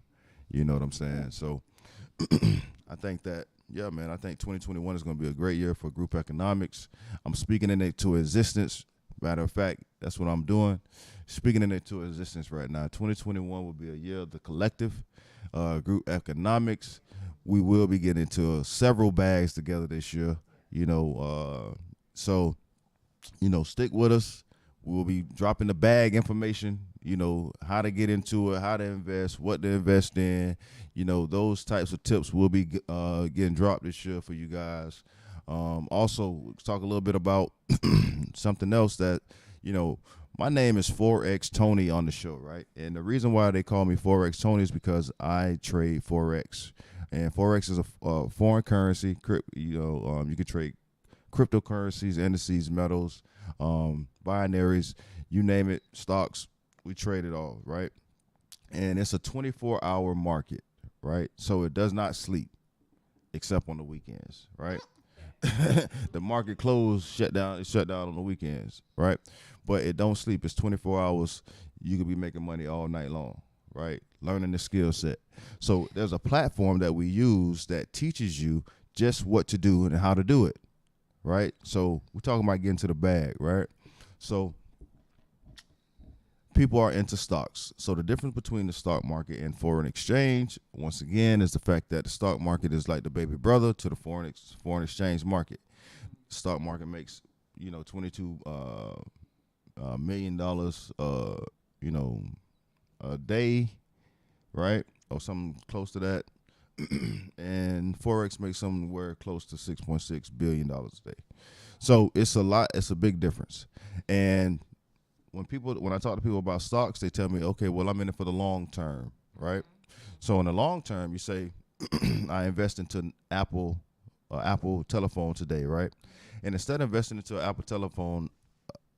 You know what I'm saying? So I think that, yeah, man, I think 2021 is going to be a great year for group economics. I'm speaking it into existence. Matter of fact, that's what I'm doing. Speaking it into existence right now. 2021 will be a year of the collective group economics. We will be getting into several bags together this year. You know, so, you know, stick with us. We'll be dropping the bag information, you know, how to get into it, how to invest, what to invest in. You know, those types of tips will be getting dropped this year for you guys. Also, let's talk a little bit about something else that, you know, my name is Forex Tony on the show, right? And the reason why they call me Forex Tony is because I trade Forex. And Forex is a foreign currency. You know, you can trade cryptocurrencies, indices, metals, binaries, you name it, stocks. We trade it all, right? And it's a 24-hour market, right? So it does not sleep except on the weekends, right? The market shut down on the weekends, right? But it don't sleep. It's 24 hours. You could be making money all night long, right? Learning the skill set. So there's a platform that we use that teaches you just what to do and how to do it, right? So we're talking about getting to the bag, right? So people are into stocks. So the difference between the stock market and foreign exchange, once again, is the fact that the stock market is like the baby brother to the foreign exchange market. Stock market makes, you know, $22 million, you know, a day, right, or something close to that. And Forex makes somewhere close to $6.6 billion a day. So it's a lot. It's a big difference. And when I talk to people about stocks, they tell me, okay, well, I'm in it for the long term, right? So in the long term, you say, I invest into Apple telephone today, right? And instead of investing into an Apple telephone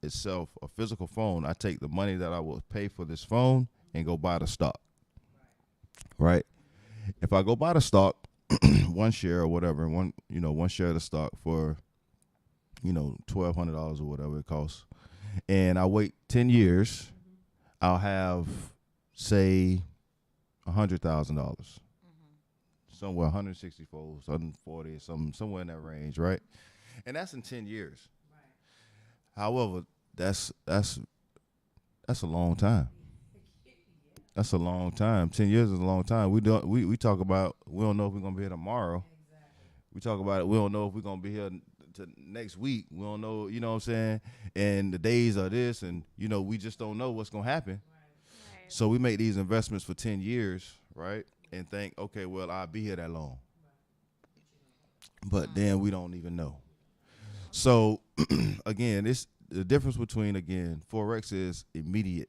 itself, a physical phone, I take the money that I will pay for this phone and go buy the stock, right? If I go buy the stock, one share or whatever, one share of the stock for, you know, $1,200 or whatever it costs, and I wait 10 years, I'll have, say, $100,000, somewhere 164, 140, somewhere in that range, right? And that's in 10 years. However, that's a long time. That's a long time. 10 years is a long time. We talk about, we don't know if we're gonna be here tomorrow. We talk about it. We don't know if we're gonna be here to next week. We don't know. You know what I'm saying? And the days are this, and you know, we just don't know what's gonna happen. Right. So we make these investments for 10 years, right? and think, okay, well, I'll be here that long. But then we don't even know. So again, this the difference between again forex is immediate.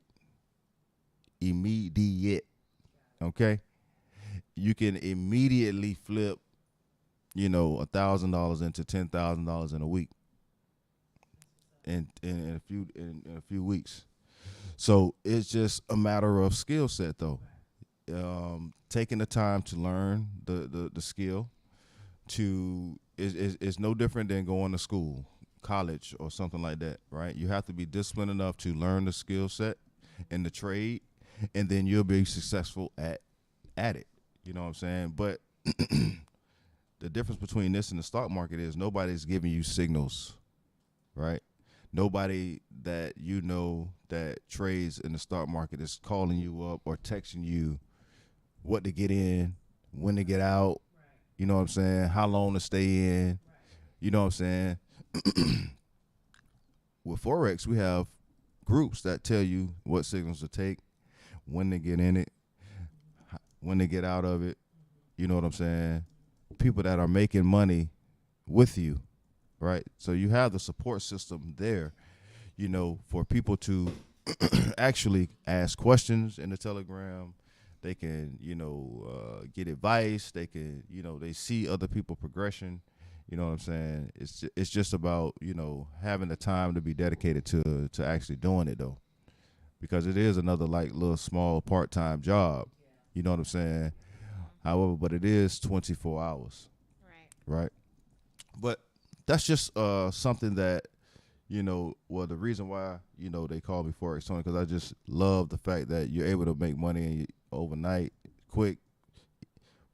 Okay, you can immediately flip, $1,000 into $10,000 in a week, in a few weeks. So it's just a matter of skill set, though. Taking the time to learn the skill is no different than going to school, college, or something like that, right? You have to be disciplined enough to learn the skill set and the trade, and then you'll be successful at it. You know what I'm saying? But the difference between this and the stock market is nobody's giving you signals, right? Nobody that that trades in the stock market is calling you up or texting you what to get in, when to get out, you know what I'm saying, how long to stay in, you know what I'm saying? With Forex, we have groups that tell you what signals to take, when to get in it, when to get out of it, you know what I'm saying? People that are making money with you, right? So you have the support system there, for people to actually ask questions in the Telegram. They can, get advice. They can, they see other people progression. You know what I'm saying? It's just about, having the time to be dedicated to actually doing it, though, because it is another like little small part-time job. You know what I'm saying? However, but it is 24 hours. Right. But that's just something that, the reason why, they call me Forex Tony, because I just love the fact that you're able to make money overnight, quick,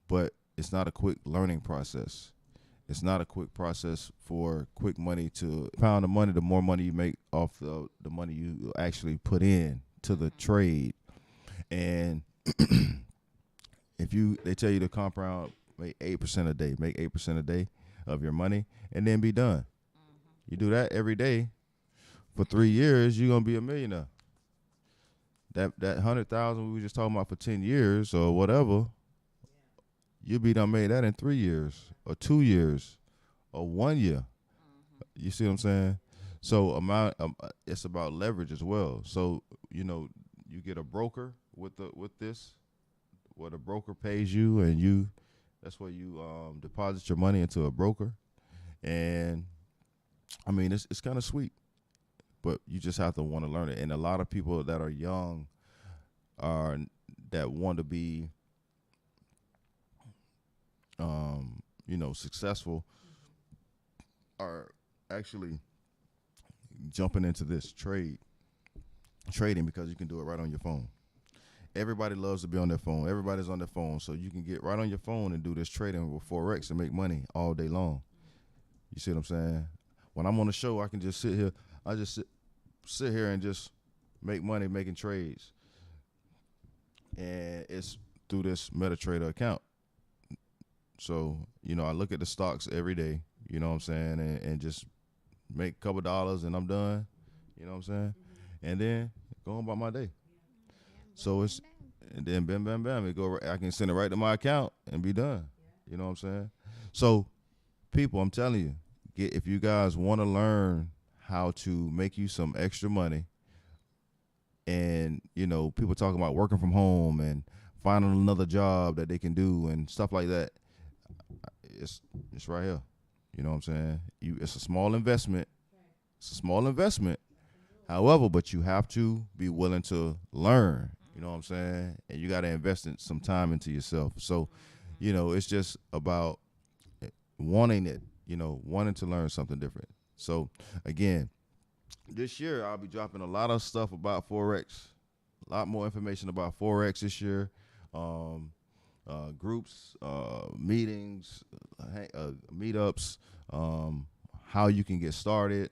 but it's not a quick learning process. It's not a quick process for quick money to pound the money. The more money you make off the money you actually put in to the trade. And if they tell you to compound, make 8% a day, make 8% a day of your money, and then be done. You do that every day for 3 years, you're gonna be a millionaire. That 100,000 we were just talking about for 10 years or whatever, you'll be done made that in 3 years or 2 years or 1 year. You see what I'm saying? So it's about leverage as well. So you get a broker with this, where the broker pays you, and that's where you deposit your money into a broker, and I mean it's kind of sweet, but you just have to want to learn it. And a lot of people that are young that want to be successful are actually jumping into this trading, because you can do it right on your phone. Everybody loves to be on their phone. Everybody's on their phone, so you can get right on your phone and do this trading with Forex and make money all day long. You see what I'm saying? When I'm on the show, I can just sit here. I just sit here and just make money making trades, and it's through this MetaTrader account. So I look at the stocks every day. You know what I'm saying, and just make a couple dollars, and I'm done. You know what I'm saying, and then go on about my day. So and then bam, bam, bam. I can send it right to my account and be done. You know what I'm saying? So, people, I'm telling you, if you guys want to learn how to make you some extra money, and people talking about working from home and finding another job that they can do and stuff like that, it's right here. You know what I'm saying? It's a small investment. It's a small investment. However, but you have to be willing to learn. You know what I'm saying? And you got to invest some time into yourself. So, it's just about wanting it, wanting to learn something different. So, again, this year I'll be dropping a lot of stuff about Forex, a lot more information about Forex this year. Groups, meetings, meetups, how you can get started,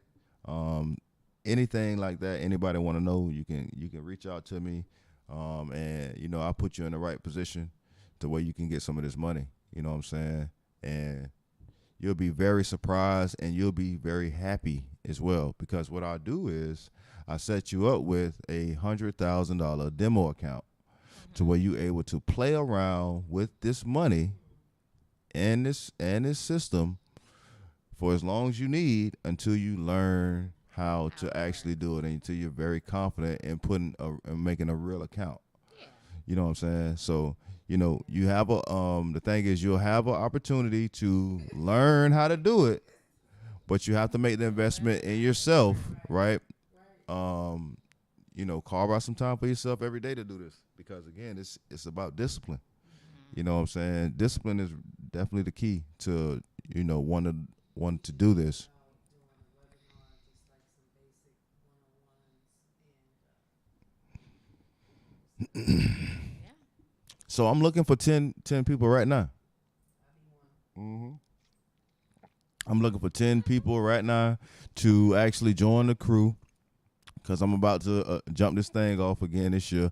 anything like that. Anybody want to know, you can reach out to me, and I'll put you in the right position to where you can get some of this money. You know what I'm saying? And you'll be very surprised, and you'll be very happy as well, because what I'll do is I set you up with a $100,000 demo account. to where you able to play around with this money and this system for as long as you need until you learn how to actually do it and until you're very confident in putting and making a real account. Yeah. You know what I'm saying? So, you know, you have a the thing is you'll have an opportunity to learn how to do it, but you have to make the investment in yourself, right? You know, carve out some time for yourself every day to do this because again, it's about discipline. You know what I'm saying? Discipline is definitely the key to, you know, one to do this. Yeah. So I'm looking for 10 people right now. I'm looking for 10 people right now to actually join the crew because I'm about to jump this thing off again this year.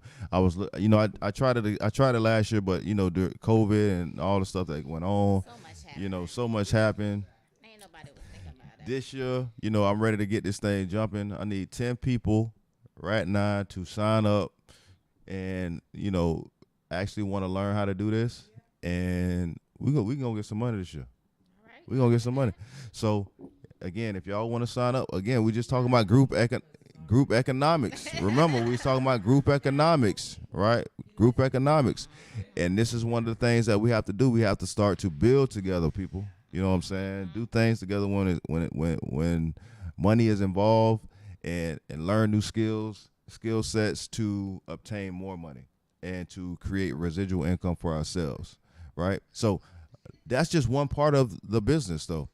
You know, I tried it last year, but you know, during COVID and all the stuff that went on, So much happened. you know, so much happened. Ain't nobody was thinking about it. This year, you know, I'm ready to get this thing jumping. I need 10 people right now to sign up and, you know, actually want to learn how to do this. And we gonna get some money this year. All right. We're gonna get some money. So again, if y'all want to sign up, again, we just talking about group economics. Remember, we was talking about group economics, right? Group economics. And this is one of the things that we have to do. We have to start to build together, people. You know what I'm saying? Do things together when money is involved and learn new skill sets to obtain more money and to create residual income for ourselves, right? So that's just one part of the business, though.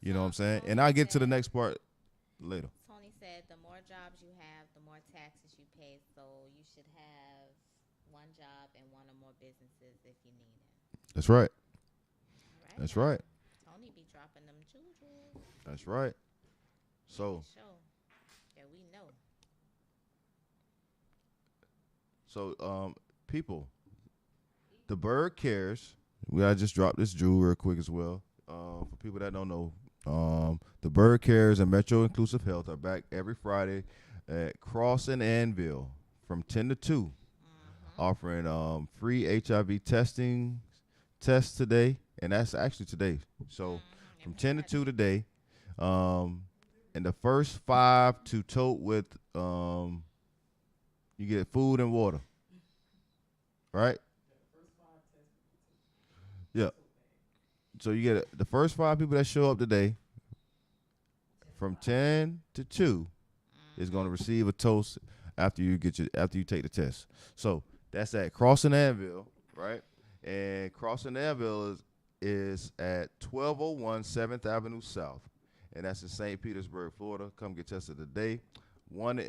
You know what I'm saying? And I'll get to the next part later. Tony said the more jobs you have, the more taxes you pay. So you should have one job and one or more businesses if you need it. That's right. Right? That's right. Tony be dropping them juju. That's right. So, Show that we know. people, the Bird Cares. We gotta just drop this jewel real quick as well. For people that don't know, the Bird Cares and Metro Inclusive Health are back every Friday at Cross and Anvil from 10 to 2, offering free HIV tests today, and that's actually today. So from 10 to 2 today, and the first 5 to tote with you get food and water, right? Yeah. So you get the first 5 people that show up today from 10 to 2 is going to receive a toast after you take the test. So that's at Crossing Anvil, right? And Crossing Anvil is at 1201 7th Avenue South, and that's in St. Petersburg, Florida. Come get tested today. One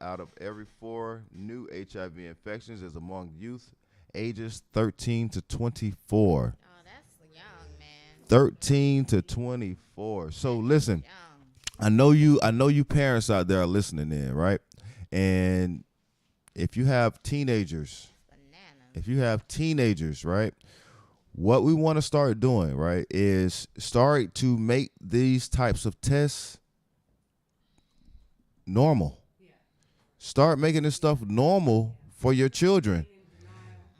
out of every 4 new HIV infections is among youth ages 13 to 24. Oh, that's young, man. 13 to 24. So listen, Young. I know you parents out there are listening in, right? And if you have teenagers, right? What we want to start doing, right, is start to make these types of tests normal. Start making this stuff normal for your children.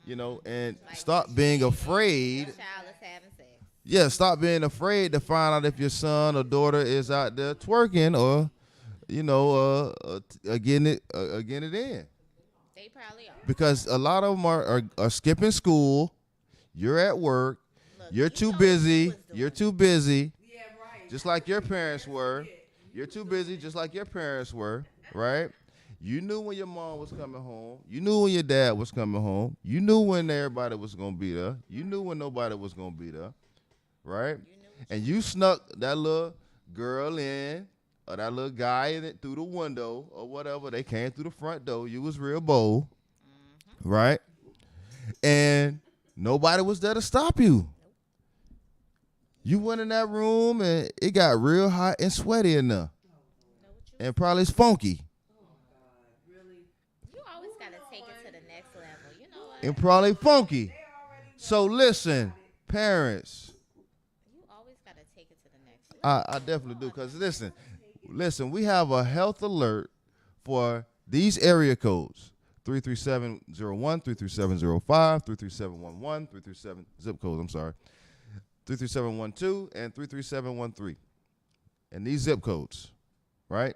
You know, and stop being afraid. Your child is having sex. Yeah, stop being afraid to find out if your son or daughter is out there twerking or, you know, getting it in. They probably are. Because a lot of them are skipping school. You're at work. Look, You're you too know busy. what you was You're doing. too busy. Yeah, right. Just like your parents were. You're too busy just like your parents were, right? You knew when your mom was coming home. You knew when your dad was coming home. You knew when everybody was going to be there. You knew when nobody was going to be there, right? And you snuck that little girl in or that little guy in it through the window or whatever. They came through the front door. You was real bold, right? And nobody was there to stop you. You went in that room and it got real hot and sweaty in there. And probably it's funky. You always gotta take it to the next level. You know what? And probably funky. So listen, parents, You always gotta take it to the next level. I definitely do. Because listen, we have a health alert for these area codes. 33701, 33705, 33711, 337 zip codes, I'm sorry. 33712 and 33713. And these zip codes, right?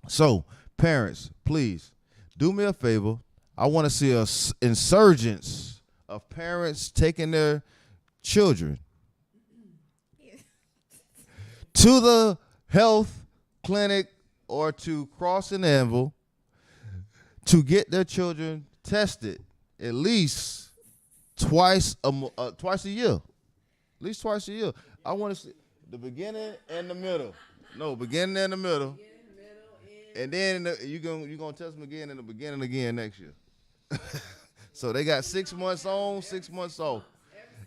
So, parents, please do me a favor. I want to see a insurgence of parents taking their children to the health clinic or to Cross and Anvil to get their children tested at least twice a year. At least twice a year. I want to see the beginning and the middle. No, beginning and the middle. And then you're gonna test them again in the beginning again next year. So they got 6 months on, 6 months off.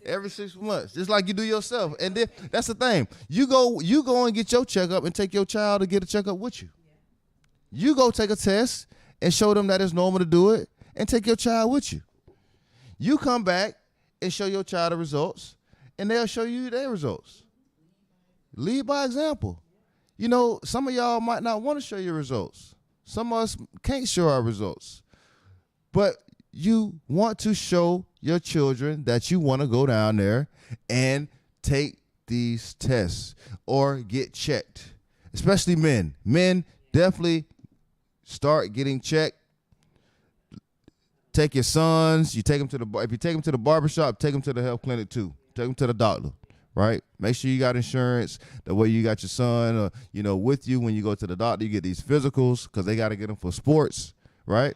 Every 6 months, just like you do yourself. And then that's the thing. You go and get your checkup and take your child to get a checkup with you. You go take a test and show them that it's normal to do it and take your child with you. You come back and show your child the results and they'll show you their results. Lead by example. You know, some of y'all might not want to show your results. Some of us can't show our results. But you want to show your children that you want to go down there and take these tests or get checked, especially men. Men definitely start getting checked. Take your sons. If you take them to the barbershop, take them to the health clinic too. Take them to the doctor, right? Make sure you got insurance. That way you got your son, with you when you go to the doctor. You get these physicals because they got to get them for sports, right?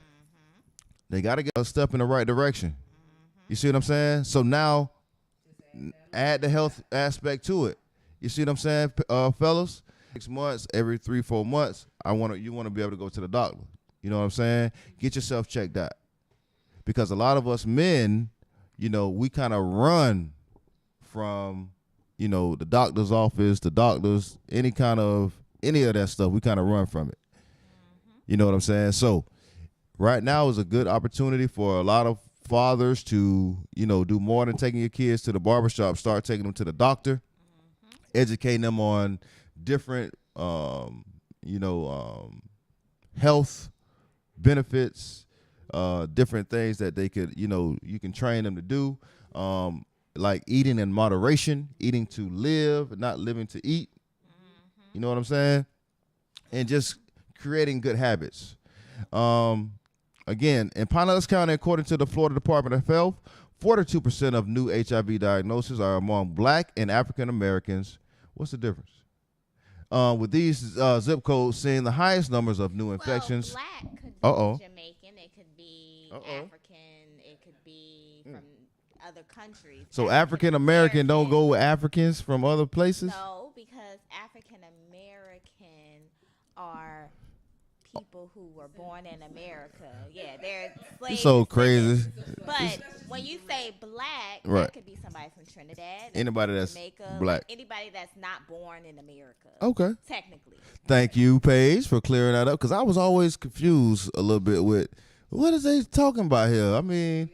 They got to get a step in the right direction. You see what I'm saying? So now, add the health aspect to it. You see what I'm saying, fellas? 6 months, every 3-4 months, you want to be able to go to the doctor. You know what I'm saying? Get yourself checked out. Because a lot of us men, we kind of run from, the doctor's office, the doctors, any of that stuff. We kind of run from it. You know what I'm saying? So right now is a good opportunity for a lot of fathers to, do more than taking your kids to the barbershop. Start taking them to the doctor, educating them on different, health benefits, different things that they could, you can train them to do, like eating in moderation, eating to live, not living to eat. You know what I'm saying? And just creating good habits. Again, in Pinellas County, according to the Florida Department of Health, 42% of new HIV diagnoses are among Black and African Americans. What's the difference? With these zip codes seeing the highest numbers of new infections. Well, Black could be Jamaican, it could be African, it could be from other countries. So African American don't go with Africans from other places? No, because African American are people who were born in America. Yeah, they're slaves. So crazy. But when you say Black, right, that could be somebody from Trinidad. Anybody that's Jamaica, Black. Anybody that's not born in America. Okay. Technically. Thank you, Paige, for clearing that up. Because I was always confused a little bit with, what is they talking about here? I mean,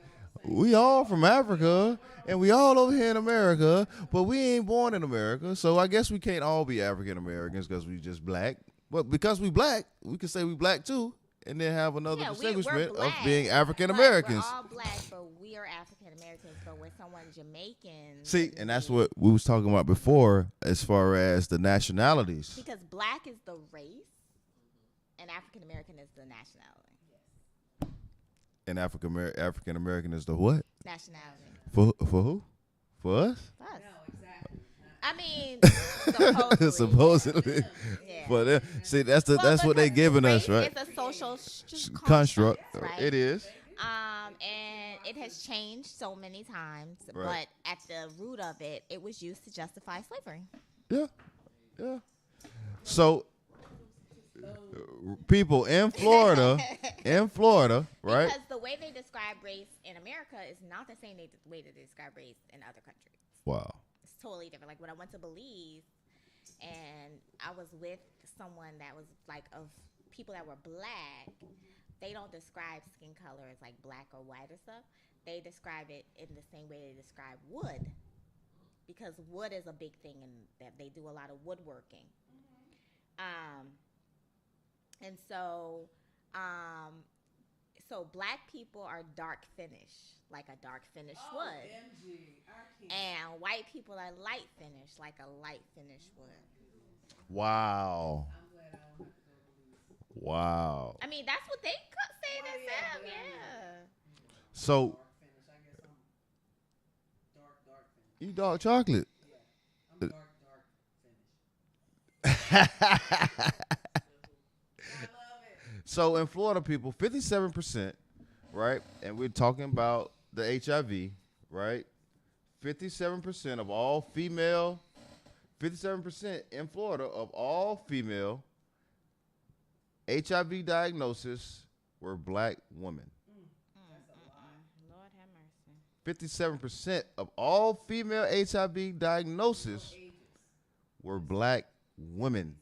we all from Africa, and we all over here in America, but we ain't born in America. So I guess we can't all be African Americans because we just Black. But because we Black, we can say we Black too, and then have another distinguishment of being African Americans. We're all Black, but we are African Americans. But when someone Jamaican, see, and that's what we was talking about before, as far as the nationalities. Because Black is the race, and African American is the nationality. And African American is the what? Nationality. For who? For us? For us. No, exactly. I mean, supposedly. Yeah. But see, that's what they giving us, right? It's a social construct. Right? It is. And it has changed so many times, right, but at the root of it, it was used to justify slavery. Yeah, yeah. So, people in Florida, right? Because the way they describe race in America is not the same way they describe race in other countries. Wow. It's totally different. Like when I went to Belize, and I was with someone that was like of people that were Black, they don't describe skin color as like black or white or stuff. They describe it in the same way they describe wood, because wood is a big thing, and that they do a lot of woodworking. And so so black people are dark finish, like a dark finish would. And white people are light finish, like a light finish would. Wow. Wow. I mean, that's what they say themselves, yeah. So you dark chocolate. So in Florida, people, 57%, right? And we're talking about the HIV, right? 57% of all female, 57% in Florida of all female HIV diagnosis were black women. Lord have mercy. 57% of all female HIV diagnosis were black women.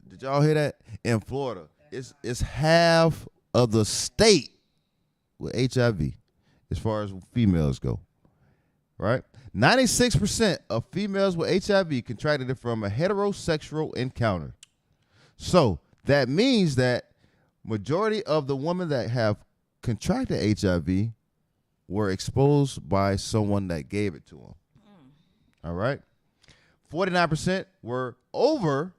Did y'all hear that? In Florida, it's half of the state with HIV as far as females go. Right? 96% of females with HIV contracted it from a heterosexual encounter. So that means that majority of the women that have contracted HIV were exposed by someone that gave it to them. All right? 49% were over,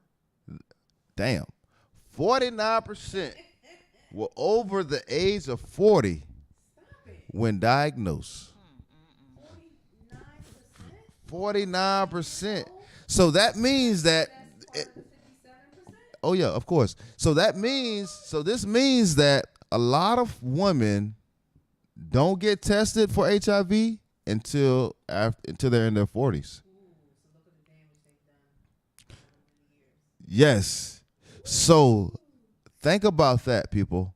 49% were over the age of 40 when diagnosed. 49%. So that means that oh yeah, of course. So this means that a lot of women don't get tested for HIV until they're in their 40s. Yes. So think about that, people.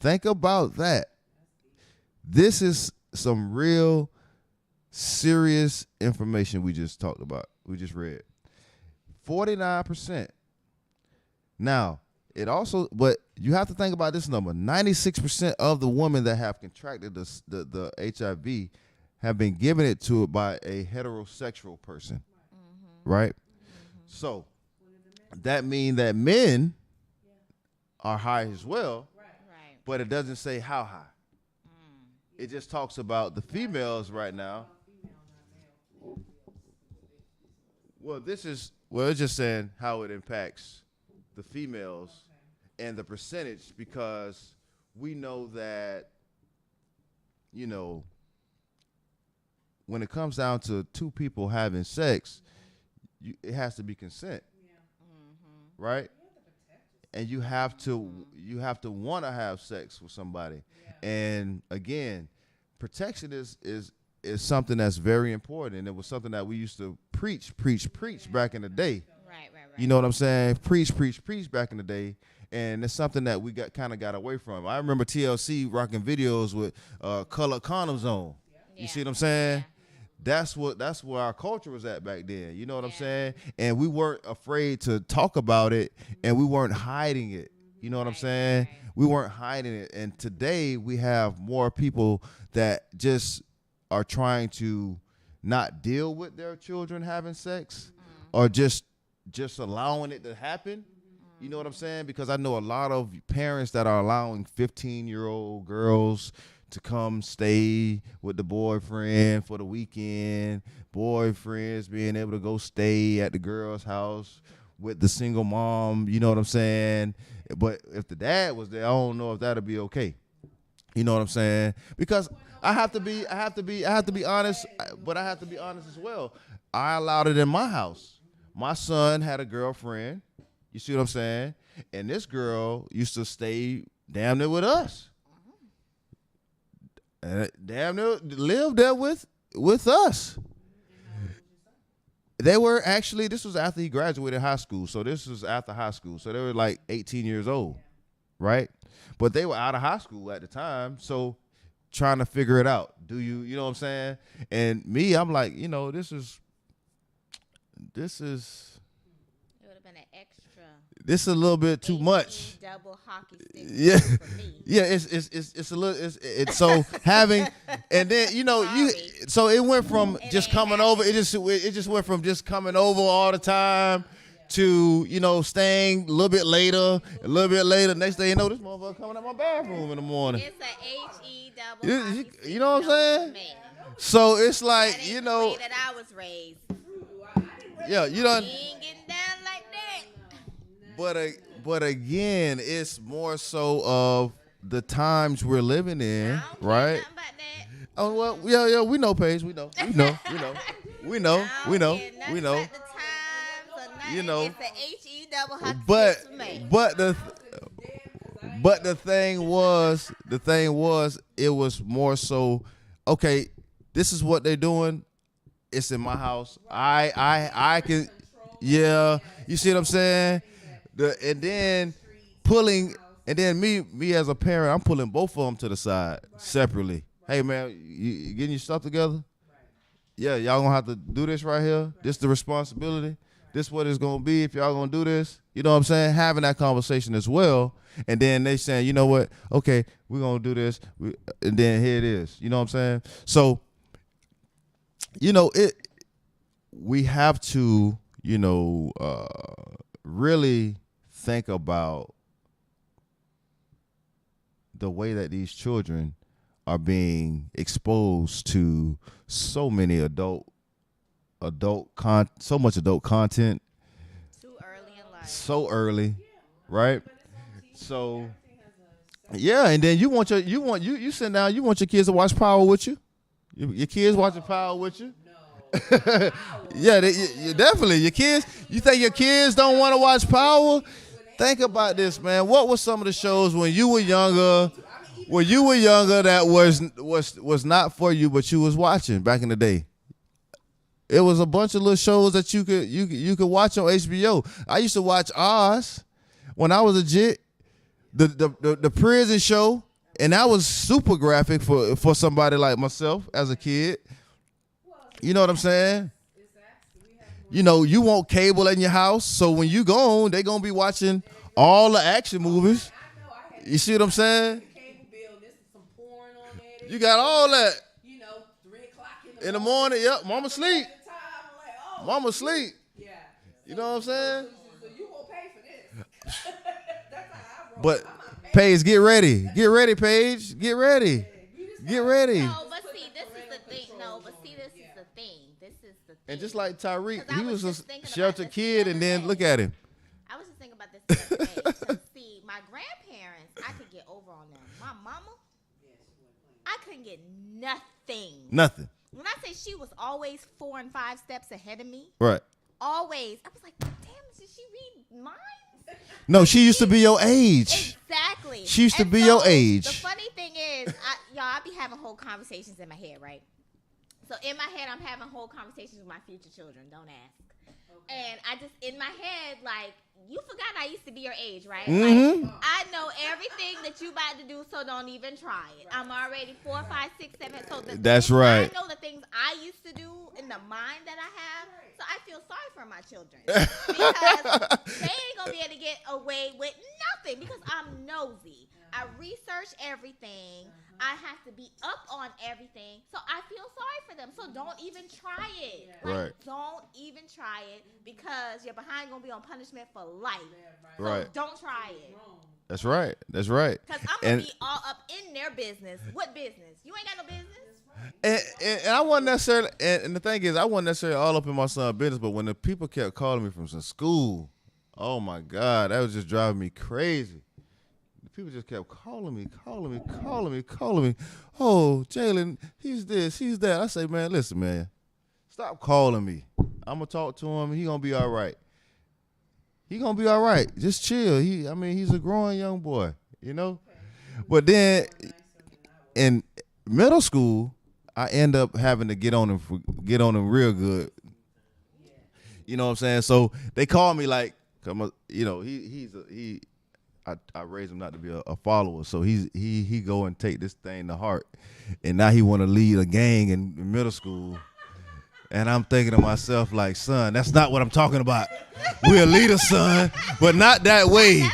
Think about that. This is some real serious information we just talked about. We just read. 49%. Now, but you have to think about this number. 96% of the women that have contracted the HIV have been given it to it by a heterosexual person. Right? So that means that men are high as well, but it doesn't say how high. It just talks about the females right now. Well, it's just saying how it impacts the females and the percentage, because we know that, when it comes down to two people having sex, it has to be consent, right? And you have to want to have sex with somebody. And again, protection is something that's very important, and it was something that we used to preach back in the day. Right. You know what I'm saying? Preach back in the day, and it's something that we got away from. I remember TLC rocking videos with color condoms on. You see what I'm saying? That's where our culture was at back then. You know what I'm saying? And we weren't afraid to talk about it, and we weren't hiding it. You know what I'm saying? Right. We weren't hiding it. And today we have more people that just are trying to not deal with their children having sex, or just allowing it to happen. You know what I'm saying? Because I know a lot of parents that are allowing 15-year-old girls to come stay with the boyfriend for the weekend, boyfriends being able to go stay at the girl's house with the single mom, you know what I'm saying? But if the dad was there, I don't know if that'd be okay. You know what I'm saying? Because I have to be honest, but I have to be honest as well. I allowed it in my house. My son had a girlfriend, you see what I'm saying? And this girl used to stay damn near with us. Damn near lived there with us. They were actually, this was after he graduated high school. So this was after high school. So they were like 18 years old, right? But they were out of high school at the time. So trying to figure it out. You know what I'm saying? And me, I'm like, this is. It would have been an extra. This is a little bit too much. Double hockey stick. Yeah, For me. yeah. It's a little. It's so having, and then so it went from just coming over. It just went from just coming over all the time to, you know, staying a little bit later. Next thing you know, this motherfucker coming out my bathroom in the morning. It's a H-E double. You know what I'm saying? So it's like, That ain't you the know, way that I was raised. yeah, you know. We ain't getting down like that. But again, it's more so of the times we're living in, I don't care right? nothing about that. Oh well, yeah, we know, Paige. We know. I don't care nothing about the times or nothing. You know. It's a H-E double hockey But sticks for me. the thing was, it was more so. Okay, this is what they're doing. It's in my house. I can, yeah. You see what I'm saying? And then me as a parent, I'm pulling both of them to the side separately. Hey man, you getting your stuff together? Yeah, y'all gonna have to do this right here. This the responsibility. This what it's gonna be if y'all gonna do this. You know what I'm saying? Having that conversation as well. And then they saying, you know what? Okay, we're gonna do this. And then here it is. You know what I'm saying? So, you know, we have to, you know, really think about the way that these children are being exposed to so many so much adult content Too early in life. so early, right? So yeah, and then you sit down, you want your kids to watch Power with you? Your kids watching Power with you? Yeah, you definitely. Your kids, you think your kids don't want to watch Power? Think about this, man. What were some of the shows when you were younger? That was not for you, but you was watching back in the day. It was a bunch of little shows that you could watch on HBO. I used to watch Oz when I was a jit, the prison show, and that was super graphic for somebody like myself as a kid. You know what I'm saying? You know, you want cable in your house, so when you gone, they gonna be watching all the action movies. You see what I'm saying? You got all that. You know, 3 o'clock In the morning, yep, mama sleep. Mama sleep. Yeah. You know what I'm saying? So you gonna pay for this. That's how I roll. But Paige, get ready. Get ready, Paige. Get ready. Get ready. No, but see, this is the thing. This is the thing. And just like Tyreek, 'Cause I he was was just a thinking about sheltered this kid, the and other then day. look at him. I was just thinking about this the other day. 'Cause see, my grandparents, I could get over on them. My mama, I couldn't get nothing. Nothing. When I say she was always 4 and 5 steps ahead of me, Right. always, I was like, damn, did she read minds? No, she used to be your age. Exactly. She used to And be so, your age. The funny thing is, I be having whole conversations in my head, right? So in my head, I'm having whole conversations with my future children. Don't ask. And I just, in my head, like, you forgot I used to be your age, right? Mhm. Like, I know everything that you about to do, so don't even try it. I'm already 4, 5, 6, 7. So That's right. I know the things I used to do in the mind that I have, so I feel sorry for my children. Because they ain't going to be able to get away with nothing because I'm nosy. I research everything. I have to be up on everything. So I feel sorry for them. So don't even try it. Like, Right. don't even try it because you're behind going to be on punishment for life. So Right. don't try it. That's right. That's right. Because I'm going to be all up in their business. What business? You ain't got no business. And I wasn't necessarily, and the thing is, I wasn't necessarily all up in my son's business, but when the people kept calling me from some school, oh my God, that was just driving me crazy. The people just kept calling me. Oh, Jalen, he's this, he's that. I say, man, listen, man, stop calling me. I'm going to talk to him. He going to be all right. Just chill. He's a growing young boy, you know? But then in middle school, I end up having to get on him real good. You know what I'm saying? So they call me like, you know, I raised him not to be a follower, so he go and take this thing to heart, and now he want to lead a gang in middle school, and I'm thinking to myself like, son, that's not what I'm talking about. We're a leader, son, but not that way.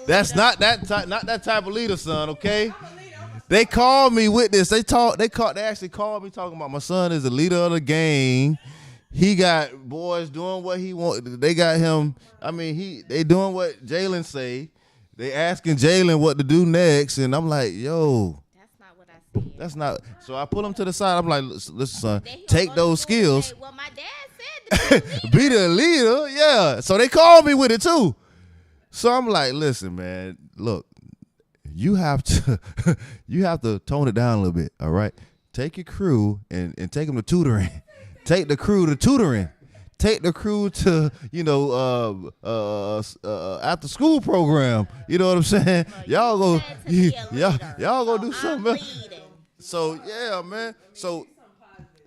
That's not that type of leader, son. Okay. They called me with this. They actually called me talking about my son is the leader of the gang. He got boys doing what he want. They got him. I mean, they doing what Jalen say. They asking Jalen what to do next, and I'm like, yo, That's not what I said. that's not. So I pull him to the side. I'm like, listen, son, Then he'll take go to those school and skills. say, well, my dad said to Be the leader, yeah. So they called me with it too. So I'm like, listen, man, look, you have to tone it down a little bit, all right? Take your crew and take them to tutoring. Take the crew to tutoring. Take the crew to, after school program. You know what I'm saying? Y'all go, y'all go do something else. So yeah, man. So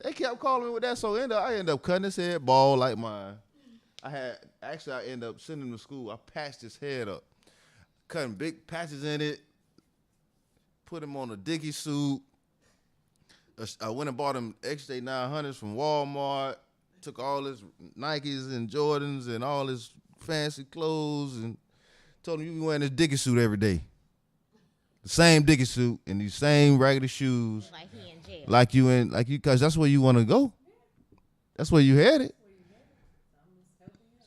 they kept calling me with that. So I ended up cutting his head bald like mine. I ended up sending him to school. I patched his head up, cutting big patches in it, put him on a Dickie suit. I went and bought him XJ 900s from Walmart, took all his Nikes and Jordans and all his fancy clothes and told him you be wearing this Dickie suit every day. The same Dickie suit and these same raggedy shoes. Like he in jail. Because that's where you want to go. That's where you headed.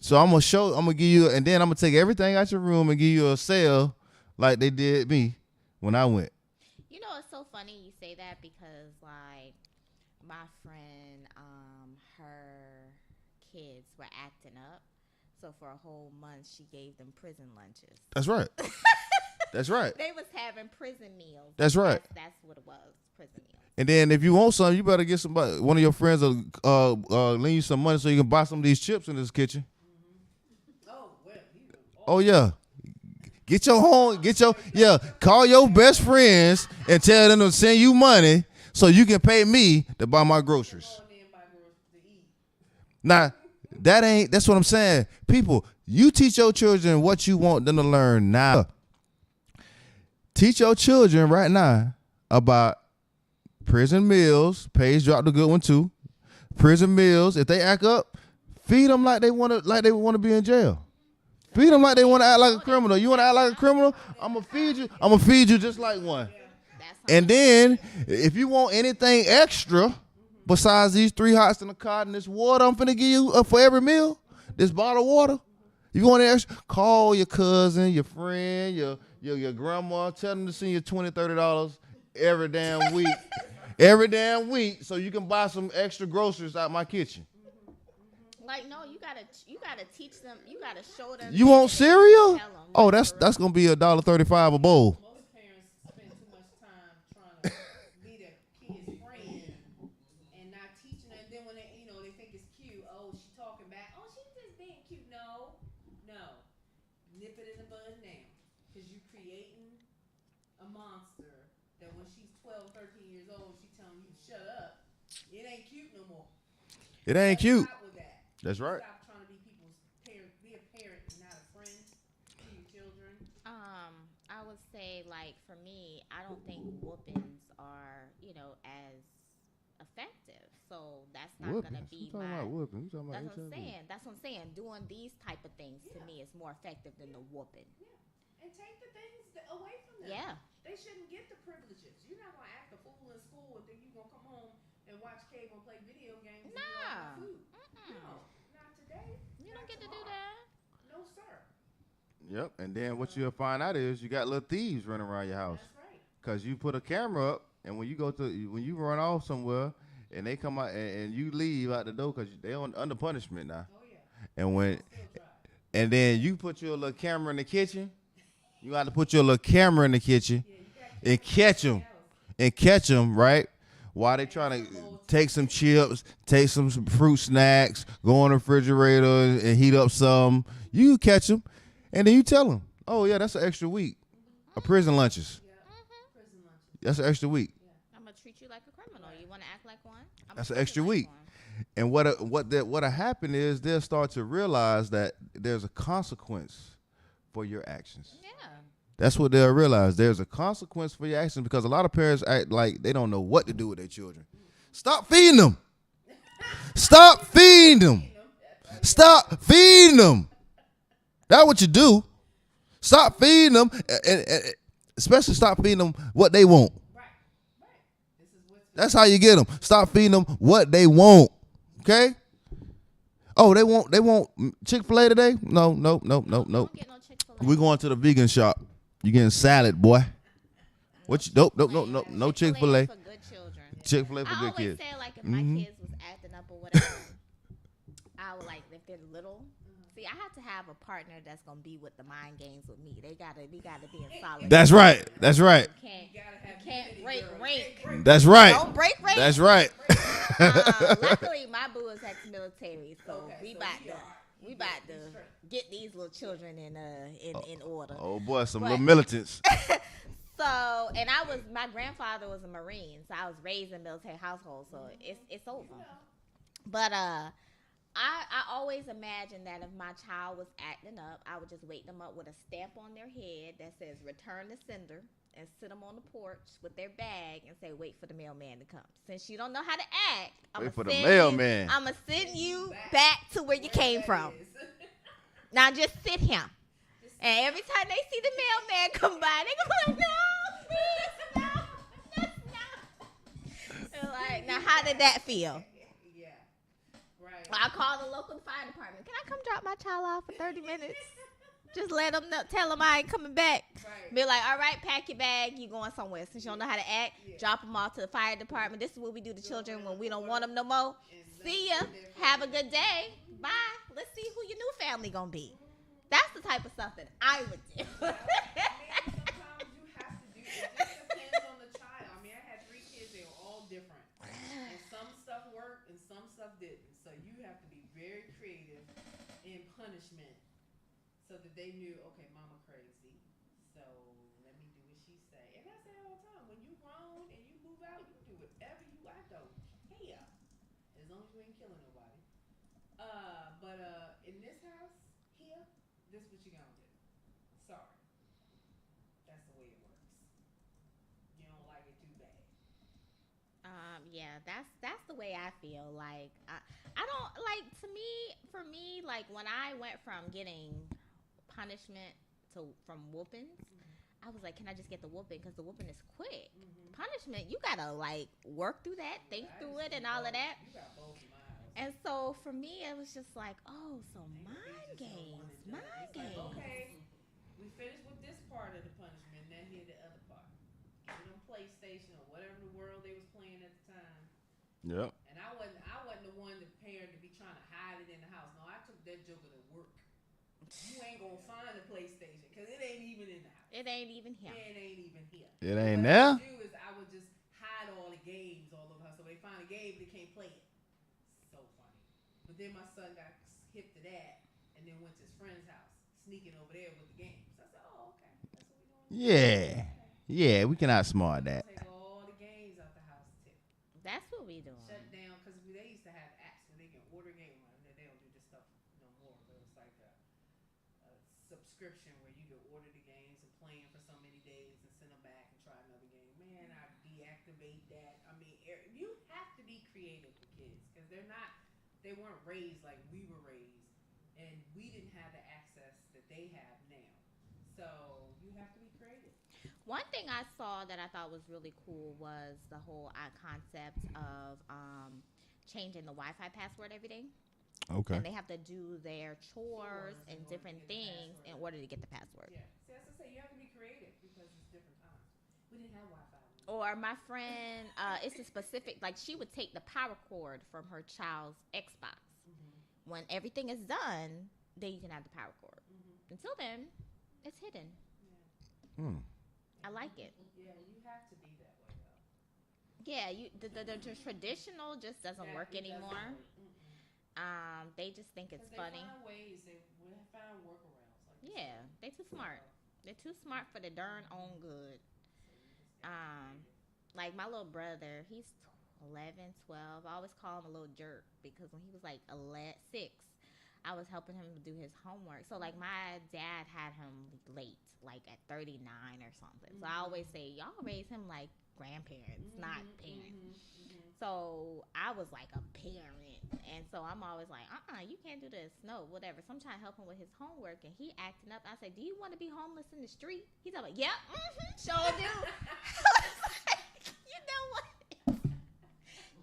So I'm gonna give you, and then I'm gonna take everything out your room and give you a sale like they did me when I went. You know, it's so funny you say that because, like, my friend, her kids were acting up. So for a whole month, she gave them prison lunches. That's right. That's right. They was having prison meals. That's right. That's what it was, prison meals. And then if you want some, you better get one of your friends to lend you some money so you can buy some of these chips in this kitchen. Oh yeah. Call your best friends and tell them to send you money so you can pay me to buy my groceries. Now, that's what I'm saying. People, you teach your children what you want them to learn now. Teach your children right now about prison meals. Paige dropped a good one too. Prison meals. If they act up, feed them like they want to be in jail. Feed them like they want to act like a criminal. You want to act like a criminal? I'm gonna feed you. I'm gonna feed you just like one. And then, if you want anything extra besides these 3 hots in the cot and this water, I'm finna give you for every meal. This bottle of water. If you want extra, call your cousin, your friend, your grandma. Tell them to send you $20, $30 every damn week, so you can buy some extra groceries out my kitchen. Like, no, you gotta teach them. You gotta show them. You want cereal? Oh, that's gonna be $1.35 a bowl. Most parents spend too much time trying to be their kid's friend and not teaching them. And then when they think it's cute, oh, she talking back. Oh, she's just being cute. No. Nip it in the bud now, because you're creating a monster that when she's 12, 13 years old, she's telling you to shut up. It ain't cute no more. It ain't cute. Stop with that. That's right. Stop trying to be people's parent. Be a parent and not a friend to your children. I would say, like, for me, I don't think whoopings are, as effective. So that's not gonna be Whoopings? my. Whooping? That's what I'm saying. That's what I'm saying. Doing these type of things to me is more effective than the whooping. Yeah. And take the things away from them. Yeah. They shouldn't get the privileges. You're not gonna act a fool in school and then you're gonna come home and watch cable and play video games and eat all the food. No, not today. You don't get to do that. No, sir. Yep. And then what you'll find out is you got little thieves running around your house. That's right. Cause you put a camera up, and when you run off somewhere, and they come out and you leave out the door, cause they under punishment now. Oh yeah. And then you put your little camera in the kitchen. You got to put your little camera in the kitchen and catch them, right? While they trying to take some chips, take some fruit snacks, go in the refrigerator and heat up some. You catch them, and then you tell them, oh, yeah, that's an extra week of prison lunches. That's an extra week. I'm gonna treat you like a criminal. You want to act like one? That's an extra week. And what'll happen is they'll start to realize that there's a consequence for your actions. Yeah. That's what they'll realize. There's a consequence for your actions, because a lot of parents act like they don't know what to do with their children. Stop feeding them. Stop feeding them. Stop feeding them. That's what you do. Stop feeding them, and especially stop feeding them what they want. That's how you get them. Stop feeding them what they want. Okay? Oh, they want Chick-fil-A today? No. Don't get no Chick-fil-A. We going to the vegan shop. You getting salad, boy. What you no Chick-fil-A. For good children. Chick-fil-A for I good always kids. say, like, if my kids was acting up or whatever, I would, like, if they're little. See, I have to have a partner that's gonna be with the mind games with me. We gotta be in solid. That's right. You can't break rank. That's right. Don't break rank. That's right. Luckily, my boo is ex-military, so we about to get these little children in order. Oh boy, some But- little militants. So, and my grandfather was a Marine, so I was raised in a military household, so it's over. But I always imagined that if my child was acting up, I would just wake them up with a stamp on their head that says "Return to Sender" and sit them on the porch with their bag and say, "Wait for the mailman to come." Since you don't know how to act, Wait for the mailman. I'm gonna send you back to where you came from. Now just sit here. And every time they see the mailman come by, they go like, "No, please, no, no." They're like, now how did that feel? I call the local fire department. Can I come drop my child off for 30 minutes? Just let them know, tell them I ain't coming back. Right. Be like, all right, pack your bag. You going somewhere. Since you don't know how to act, drop them off to the fire department. This is what we do to children when we don't want them no more. See ya. Have a good day. Bye. Let's see who your new family gonna be. That's the type of stuff that I would do. Sometimes you have to do it. It just depends on the child. I mean, I had 3 kids. They were all different. And some stuff worked and some stuff didn't. So you have to be very creative in punishment so that they knew, okay, mama crazy. So let me do what she say. And I say all the time, when you grown and you move out, you do whatever you I don't care. As long as you ain't killing nobody. But in this house here, this what you gonna do. Sorry. That's the way it works. You don't like it too bad. Yeah, that's the way I feel. Like I don't like for me, like when I went from getting punishment from whoopings, I was like, can I just get the whooping? Because the whooping is quick. Punishment, you gotta like work through that, think through it, and all of that. You got both in my house. And so for me, it was just like, oh, so mind games. Okay, we finished with this part of the punishment. Now here's the other part. Give them PlayStation or whatever the world they was playing at the time. Yep. And I wasn't the one, the parent, to be trying to hide it in the house. No, I took that joker to work. You ain't gonna find a PlayStation because it ain't even in the house. It ain't even here. It ain't even here. It ain't What there? I would do is I would just hide all the games all over the house. So they find a game, they can't play it. So funny. But then my son got hip to that and then went to his friend's house, sneaking over there with the games. So I said, oh, okay. That's what we're doing. Yeah. Yeah, we can outsmart that. Take all the games out the house too. That's what we doing. Shut down because they used to have apps where they can order games. They don't do this stuff no more. But it was like a subscription where you could order the games and play them for so many days and send them back and try another game. Man, I deactivate that. I mean, you have to be creative with kids because they weren't raised like we were raised, and we didn't have the access that they have now. So you have to be creative. One thing I saw that I thought was really cool was the whole concept of changing the Wi-Fi password every day. Okay. And they have to do their chores and different things in order to get the password. Yeah. See, as I say, you have to be creative because it's different times. We didn't have Wi-Fi. Or my friend, it's a specific, like she would take the power cord from her child's Xbox. When everything is done, then you can have the power cord. Until then, it's hidden. I like it. Yeah, you have to be that way though. Yeah, the traditional just doesn't work anymore. They just think it's funny. They find ways. They find workarounds. Like Yeah, they too smart. They're too smart for the darn own good. Like my little brother, he's 11, 12. I always call him a little jerk because when he was like 6, I was helping him do his homework. So like my dad had him late, like at 39 or something. So I always say, y'all raise him like grandparents, not parents. So I was like a parent. And so I'm always like, you can't do this. No, whatever. So I'm trying to help him with his homework and he acting up. I said, do you want to be homeless in the street? He's like, yep, sure do. I was like, you know what?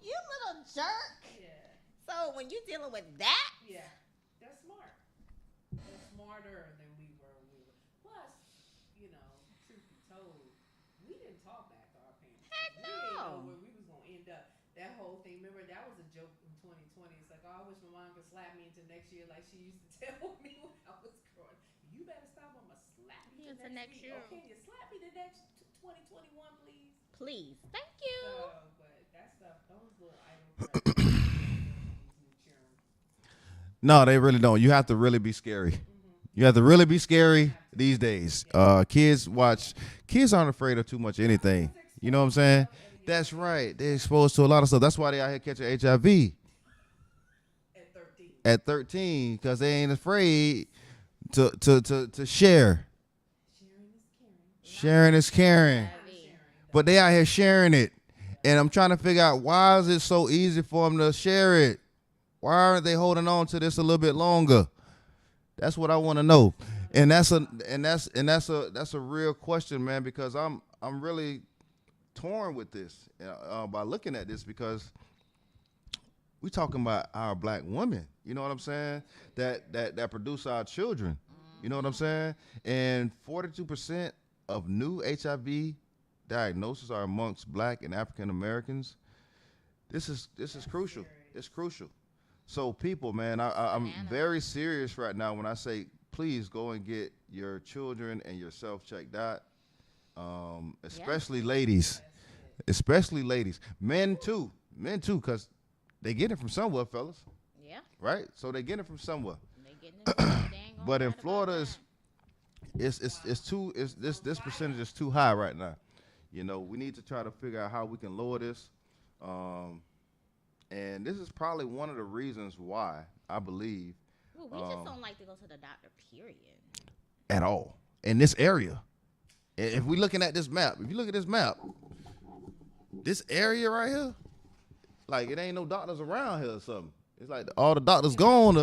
You little jerk. yeah. So So when you're dealing with that, Yeah, they're smart. They're smarter than we were when we were. Plus, truth be told, we didn't talk back to our parents. heck We didn't know no. where we was gonna end up. That whole thing. Remember, that was a joke in 2020. It's like, oh, I wish my mom could slap me into next year, like she used to tell me when I was growing. You better stop. I'm gonna slap you Into to next next year. year. Okay, you slap me to next 2021, please. Please, thank you. So, but that stuff, those little idle threats. No, they really don't. You have to really be scary. You have to really be scary these days. Kids aren't afraid of too much anything. You know what I'm saying? That's right. They're exposed to a lot of stuff. That's why they out here catching HIV at 13 because they ain't afraid to share. Sharing is caring. But they out here sharing it. And I'm trying to figure out why is it so easy for them to share it? Why aren't they holding on to this a little bit longer? That's what I want to know. And that's a real question, man, because I'm really torn with this by looking at this because we talking about our black women, you know what I'm saying? That produce our children. You know what I'm saying? And 42% of new HIV diagnoses are amongst black and African Americans. This is crucial. It's crucial. So people, man, I'm very serious right now when I say, please go and get your children and yourself checked out, especially ladies, men too, because they get it from somewhere, fellas. Yeah. Right? So they get it from somewhere. They getting it. Dang on But in right about Florida, that. this percentage is too high right now. You know, we need to try to figure out how we can lower this. And this is probably one of the reasons why I believe Well, we just don't like to go to the doctor, period. at all in this area. If we're looking at this map, if you look at this map, this area right here, like it ain't no doctors around here or something. It's like all the doctors gone,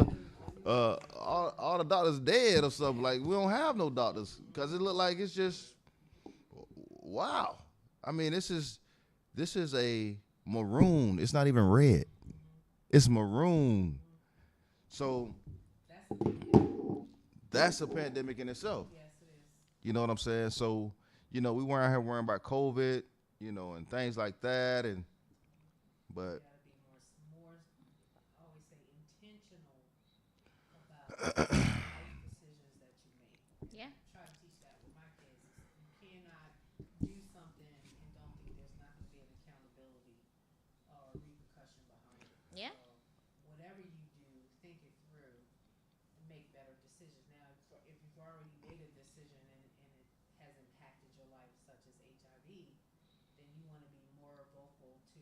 or all the doctors dead or something. Like we don't have no doctors because it look like it's just wow. I mean, this is a maroon. It's not even red. It's maroon. So that's a pandemic in itself. Yes, it is. You know what I'm saying? So, we weren't out here worrying about COVID, and things like that. But Gotta be more. I always say intentional about life decisions that you make. Yeah. Try to teach that with my kids. You cannot do something and don't think there's not going to be an accountability or repercussion behind it. Yeah. So whatever you do, think it through and make better decisions. Now, if you've already made a decision and it has impacted your life, such as HIV, then you want to be more vocal to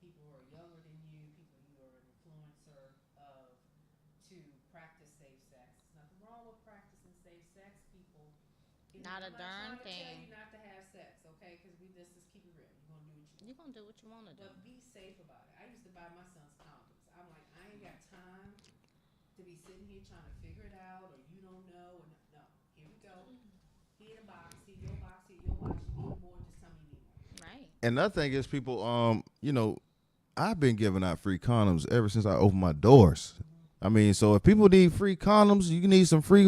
people who are younger than you, people you are an influencer of, to practice safe sex. There's nothing wrong with practicing safe sex, people. Not a I'm darn trying to tell thing. you not to have sex, okay? Because just keep it real. You're gonna do what you want. You're going to do what you want to do. But be safe about it. I used to buy my son's condoms. I'm like, I ain't got time to be sitting here trying to figure it out, or you don't know, or no. Here we go. Here in a box. Here your box. Here your box. You need more. Just tell me you need more. Right. and another thing is people, I've been giving out free condoms ever since I opened my doors. I mean, so if people need free condoms, you need some free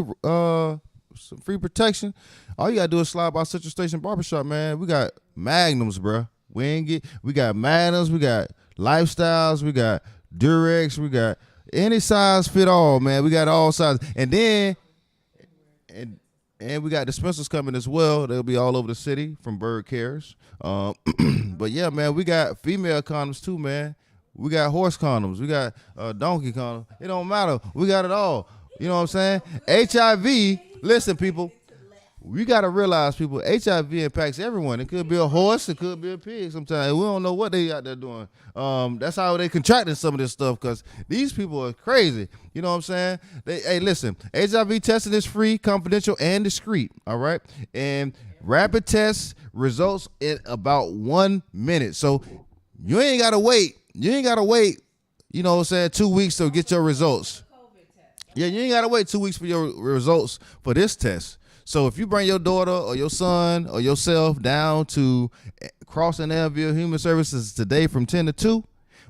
protection. All you gotta do is slide by Central Station Barbershop, man. We got Magnums, bruh. We got Magnums, we got Lifestyles, we got Durex, we got any size fit all, man. We got all sizes. And then and we got dispensers coming as well. They'll be all over the city from Bird Cares. But yeah, man, we got female condoms too, man. We got horse condoms. We got donkey condoms. It don't matter. We got it all. You know what I'm saying? HIV, listen, people. We got to realize, people, HIV impacts everyone. It could be a horse. It could be a pig sometimes. We don't know what they out there doing. That's how they contracting some of this stuff because these people are crazy. You know what I'm saying? Hey, listen, HIV testing is free, confidential, and discreet, all right? And rapid test results in about 1 minute. So you ain't got to wait. You know what I'm saying, 2 weeks to get your results. Yeah, you ain't got to wait 2 weeks for your results for this test. So if you bring your daughter or your son or yourself down to Crossing Elmville Human Services today from 10 to 2,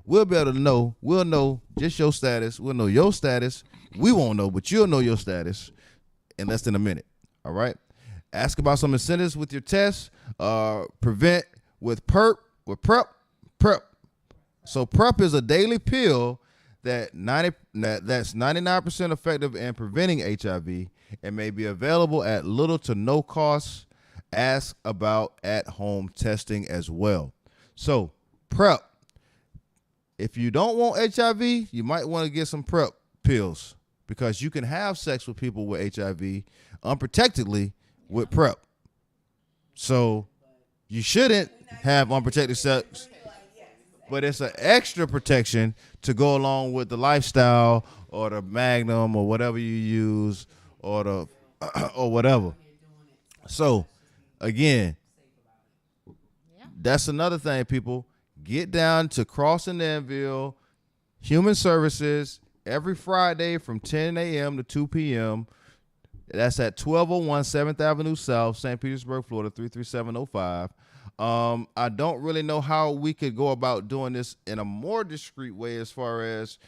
we'll be able to know. We'll know just your status. We'll know your status. We won't know, but you'll know your status in less than a minute. All right. Ask about some incentives with your test. Prevent with PERP. With PrEP. So PrEP is a daily pill that's 99% effective in preventing HIV and may be available at little to no cost. Ask about at-home testing as well. So PrEP. If you don't want HIV, you might want to get some PrEP pills because you can have sex with people with HIV unprotectedly with PrEP. So you shouldn't have unprotected sex, but it's an extra protection to go along with the lifestyle or the Magnum or whatever you use or the or whatever. So again, that's another thing, people. Get down to Crossing Danville Human Services every Friday from 10 a.m. to 2 p.m. That's at 1201 7th Avenue South, St. Petersburg, Florida, 33705. I don't really know how we could go about doing this in a more discreet way as far as,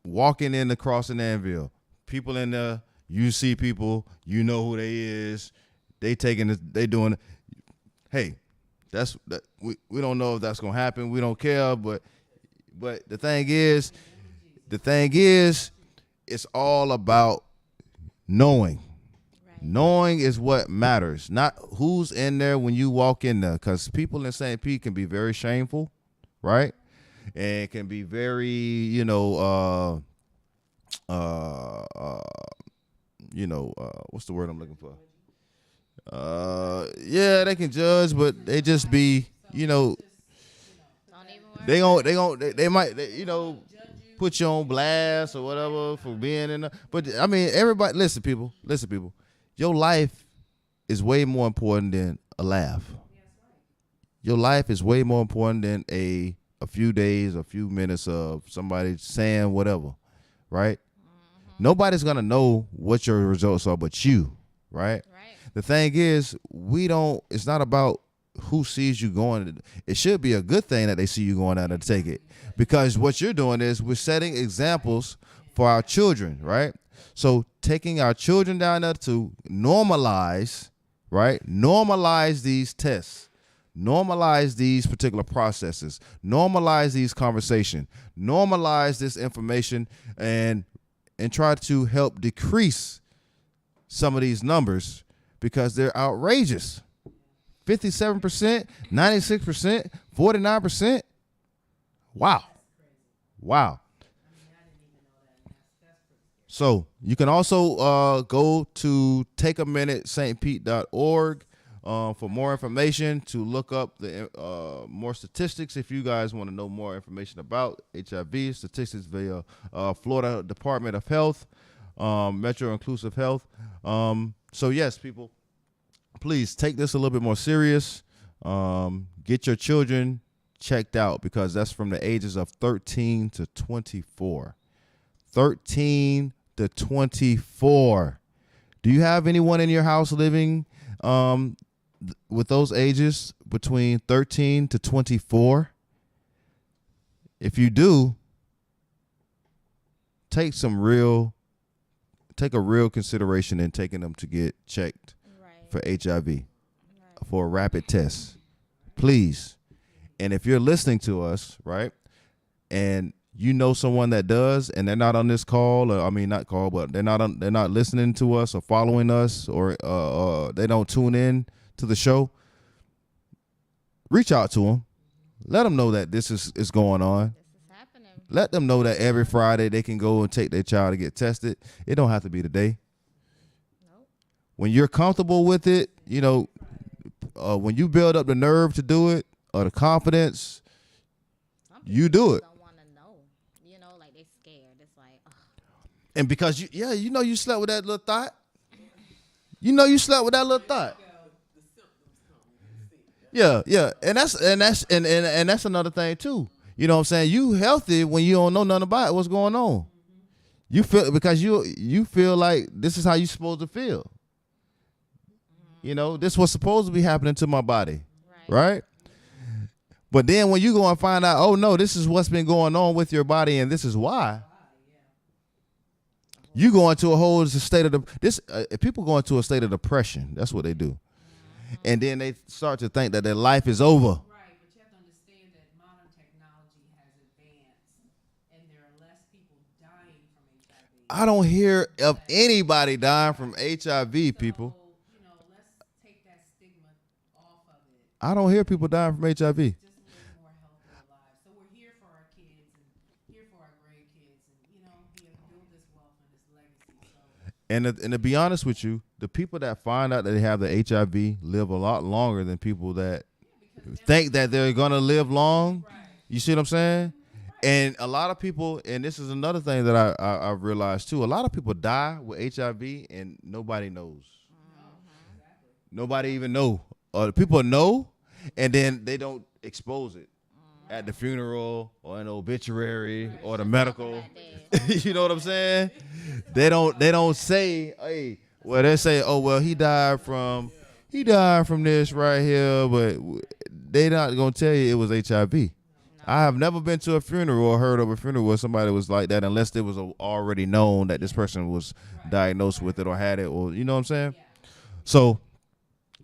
walking in the Crossing Danville. People in there, you see people, you know who they is. They doing it. Hey, we don't know if that's gonna happen. We don't care, but the thing is, it's all about knowing. Right. Knowing is what matters, not who's in there when you walk in there. Because people in St. Pete can be very shameful, right? And can be very, what's the word I'm looking for? Yeah, they can judge, but they just be, they might put you on blast or whatever for being in there. But I mean, everybody, listen, people, your life is way more important than a laugh. Your life is way more important than a few days, a few minutes of somebody saying whatever, right? Mm-hmm. Nobody's gonna know what your results are but you, right? The thing is, it's not about who sees you going. It should be a good thing that they see you going out and take it, because what you're doing is we're setting examples for our children, right? So taking our children down there to normalize, right? Normalize these tests, normalize these particular processes, normalize these conversations, normalize this information, and try to help decrease some of these numbers, because they're outrageous. 57%, 96%, 49%. Wow. So you can also go to takeaminutestpete.org for more information, to look up the more statistics if you guys want to know more information about HIV, statistics via Florida Department of Health, Metro Inclusive Health. So yes, people, please take this a little bit more serious. Get your children checked out, because that's from the ages of 13 to 24. 13 to 24. Do you have anyone in your house living with those ages between 13 to 24? If you do, take a real consideration in taking them to get checked for HIV, for a rapid test, please. And if you're listening to us, right, and you know someone that does, and they're not on this call, or not call, but they're not listening to us or following us, or they don't tune in to the show, reach out to them. Let them know that this is going on. Let them know that every Friday they can go and take their child to get tested. It don't have to be today. Nope. When you're comfortable with it, when you build up the nerve to do it, or the confidence, you do it. Don't want to know, like they scared. It's like, ugh. And because you slept with that little thought. You slept with that little thought. Yeah, and that's another thing too. You know what I'm saying? You healthy when you don't know nothing about what's going on. You feel, because you feel like this is how you supposed to feel. This is what's supposed to be happening to my body, right? But then when you go and find out, oh no, this is what's been going on with your body, and this is why. You go into a whole state of people go into a state of depression. That's what they do, and then they start to think that their life is over. Right, but you have to understand that modern technology has advanced, and there are less people dying from HIV. I don't hear of anybody dying from HIV, people. So, let's take that stigma off of it. I don't hear people dying from HIV. Just live more healthier lives. So we're here for our kids and here for our grandkids, and build this wealth and this legacy. So And to be honest with you, the people that find out that they have the HIV live a lot longer than people that think that they're gonna live long. You see what I'm saying? And a lot of people, and this is another thing that I realized too. A lot of people die with HIV and nobody knows. Nobody even know. People know, and then they don't expose it at the funeral or an obituary or the medical. You know what I'm saying? They don't say, hey, well, they say, oh well, he died from this right here, but they not gonna tell you it was HIV. I have never been to a funeral or heard of a funeral where somebody was like that, unless it was already known that this person was diagnosed with it or had it, or you know what I'm saying. So,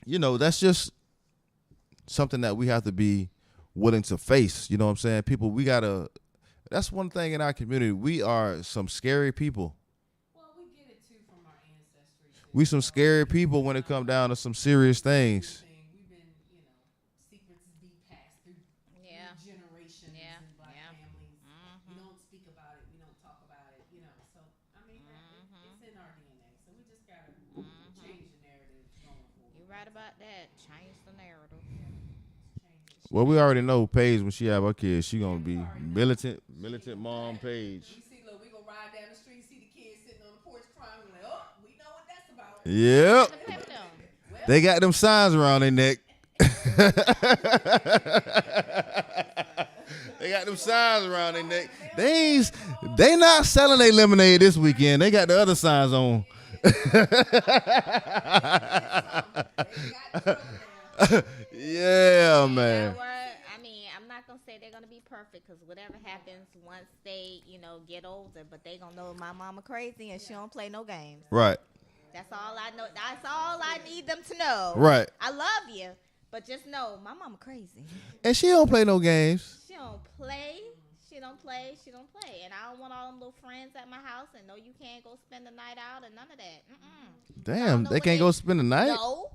that's just something that we have to be willing to face. You know what I'm saying? People, that's one thing in our community. We are some scary people. well, we get it too from our ancestry. We some scary people when it comes down to some serious things. We've been, secrets be passed through Yeah. generations Yeah. in black Yeah. families. We don't speak about it. We don't talk about it. So I mean, it's in our DNA. So we just gotta change the narrative going forward. You're right about that. Change the narrative. Well, we already know Paige, when she have her kids, she gonna be militant mom Paige. We see, look, we gonna ride down the street, see the kids sitting on the porch crying. We're like, oh, we know what that's about. Yep, Pep them. they got them signs around their neck. They got them signs around their neck. They not selling their lemonade this weekend. They got the other signs on. Yeah, man. I mean, I'm not gonna say they're gonna be perfect because whatever happens once they, get older, but they gonna know my mama crazy and she don't play no games. Right, That's all I know. That's all I need them to know. right. I love you, but just know my mama crazy. And she don't play no games. She don't play. She don't play. She don't play. And I don't want all them little friends at my house. And no, you can't go spend the night out and none of that. Mm-mm. Damn, know they what can't they- go spend the night. No,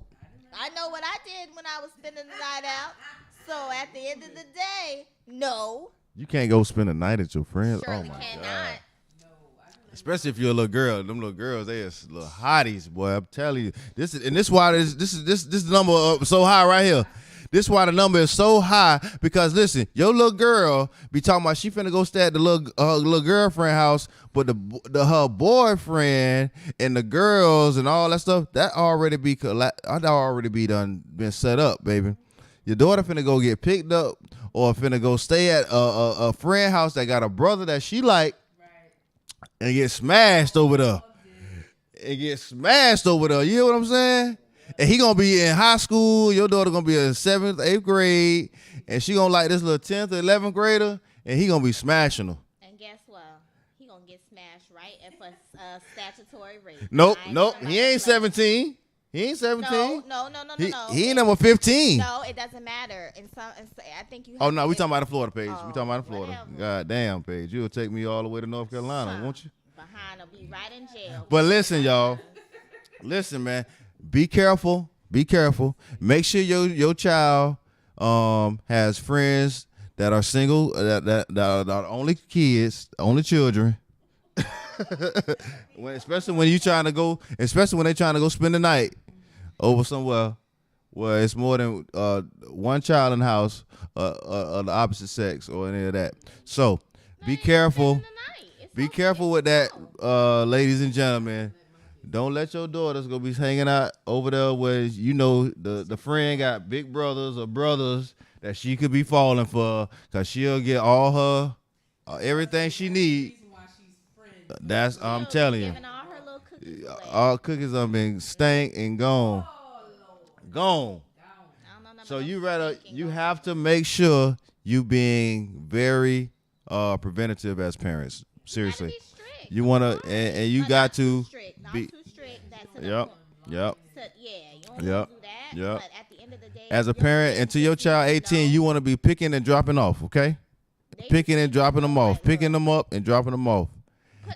I know what I did when I was spending the night out. So at the end of the day, no, You can't go spend the night at your friends. surely Oh my cannot. god. Especially if you're a little girl. Them little girls, they are little hotties, boy. I'm telling you. This is why this number up so high right here. This why the number is so high, because listen, your little girl be talking about she finna go stay at the little girlfriend house, but her boyfriend and the girls and all that stuff that already be done been set up, baby. Your daughter finna go get picked up or finna go stay at a friend house that got a brother that she like. And get smashed over there. You hear what I'm saying? And he gonna be in high school. Your daughter gonna be in 7th, 8th grade. And she gonna like this little 10th or 11th grader. And he gonna be smashing her. And guess what? He gonna get smashed right at for statutory rape. Nope. I ain't gonna He lie. ain't 17. He ain't 17. No. He ain't number 15. No, it doesn't matter. I think you. Oh, have no, to we get talking about the Florida page. Oh, We talking about the Florida. whatever. God damn, Paige. You'll take me all the way to North Carolina, won't you? behind or be right in jail. But listen, y'all. Listen, man. Be careful. Be careful. Make sure your child has friends that are single, that are only kids, only children. Especially when they trying to go spend the night over somewhere where it's more than one child in the house of the opposite sex or any of that. So be careful. Be careful with that, ladies and gentlemen. Don't let your daughters go be hanging out over there where the friend got big brothers or brothers that she could be falling for, because she'll get all her everything she need. That's I'm telling you. Giving all her little cookies away. All cookies have been stank and gone. I Gone. don't know So you have to make sure you being very preventative as parents. Seriously. You want to, and you got to be. Too strict. Yep. Yep. Yeah, you don't Yep. do that. Yep. But at the end of the day, As a parent, until your child 18, you want to be picking and dropping off. Okay. Picking and dropping them off, picking them up and dropping them off,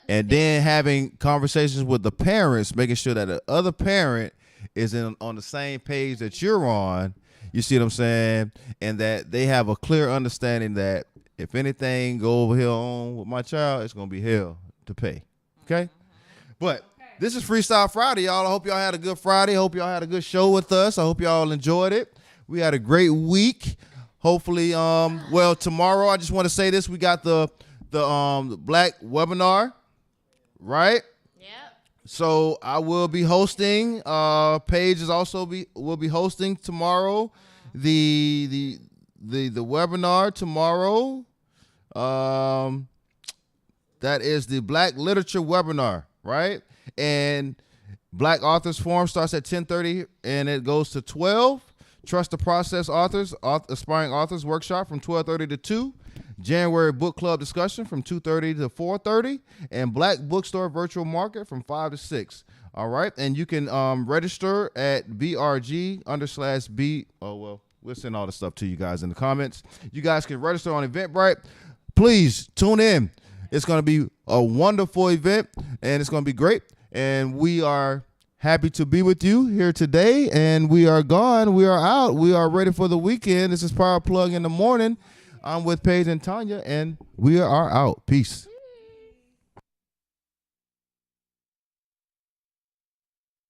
and then having conversations with the parents, making sure that the other parent is on the same page that you're on. You see what I'm saying? And that they have a clear understanding that if anything go over here on with my child, it's gonna be hell to pay. Okay? But this is Freestyle Friday, y'all. I hope y'all had a good Friday. I hope y'all had a good show with us. I hope y'all enjoyed it. We had a great week. Hopefully, well, tomorrow, I just want to say this. We got the Black webinar, right? Yep. So I will be hosting. Paige will be hosting tomorrow. The webinar tomorrow. That is the Black Literature webinar, right? And Black Authors Forum starts at 10:30 and it goes to 12. Trust the Process Aspiring Authors Workshop from 12:30 to 2. January Book Club discussion from 2:30 to 4:30. And Black Bookstore Virtual Market from 5 to 6. All right. And you can register at BRG_B. Oh, well, we'll send all the stuff to you guys in the comments. You guys can register on Eventbrite. Please tune in. It's going to be a wonderful event and it's going to be great. And we are happy to be with you here today, and we are gone. We are out. We are ready for the weekend. This is Power Plug in the Morning. I'm with Paige and Tanya, and we are out. Peace.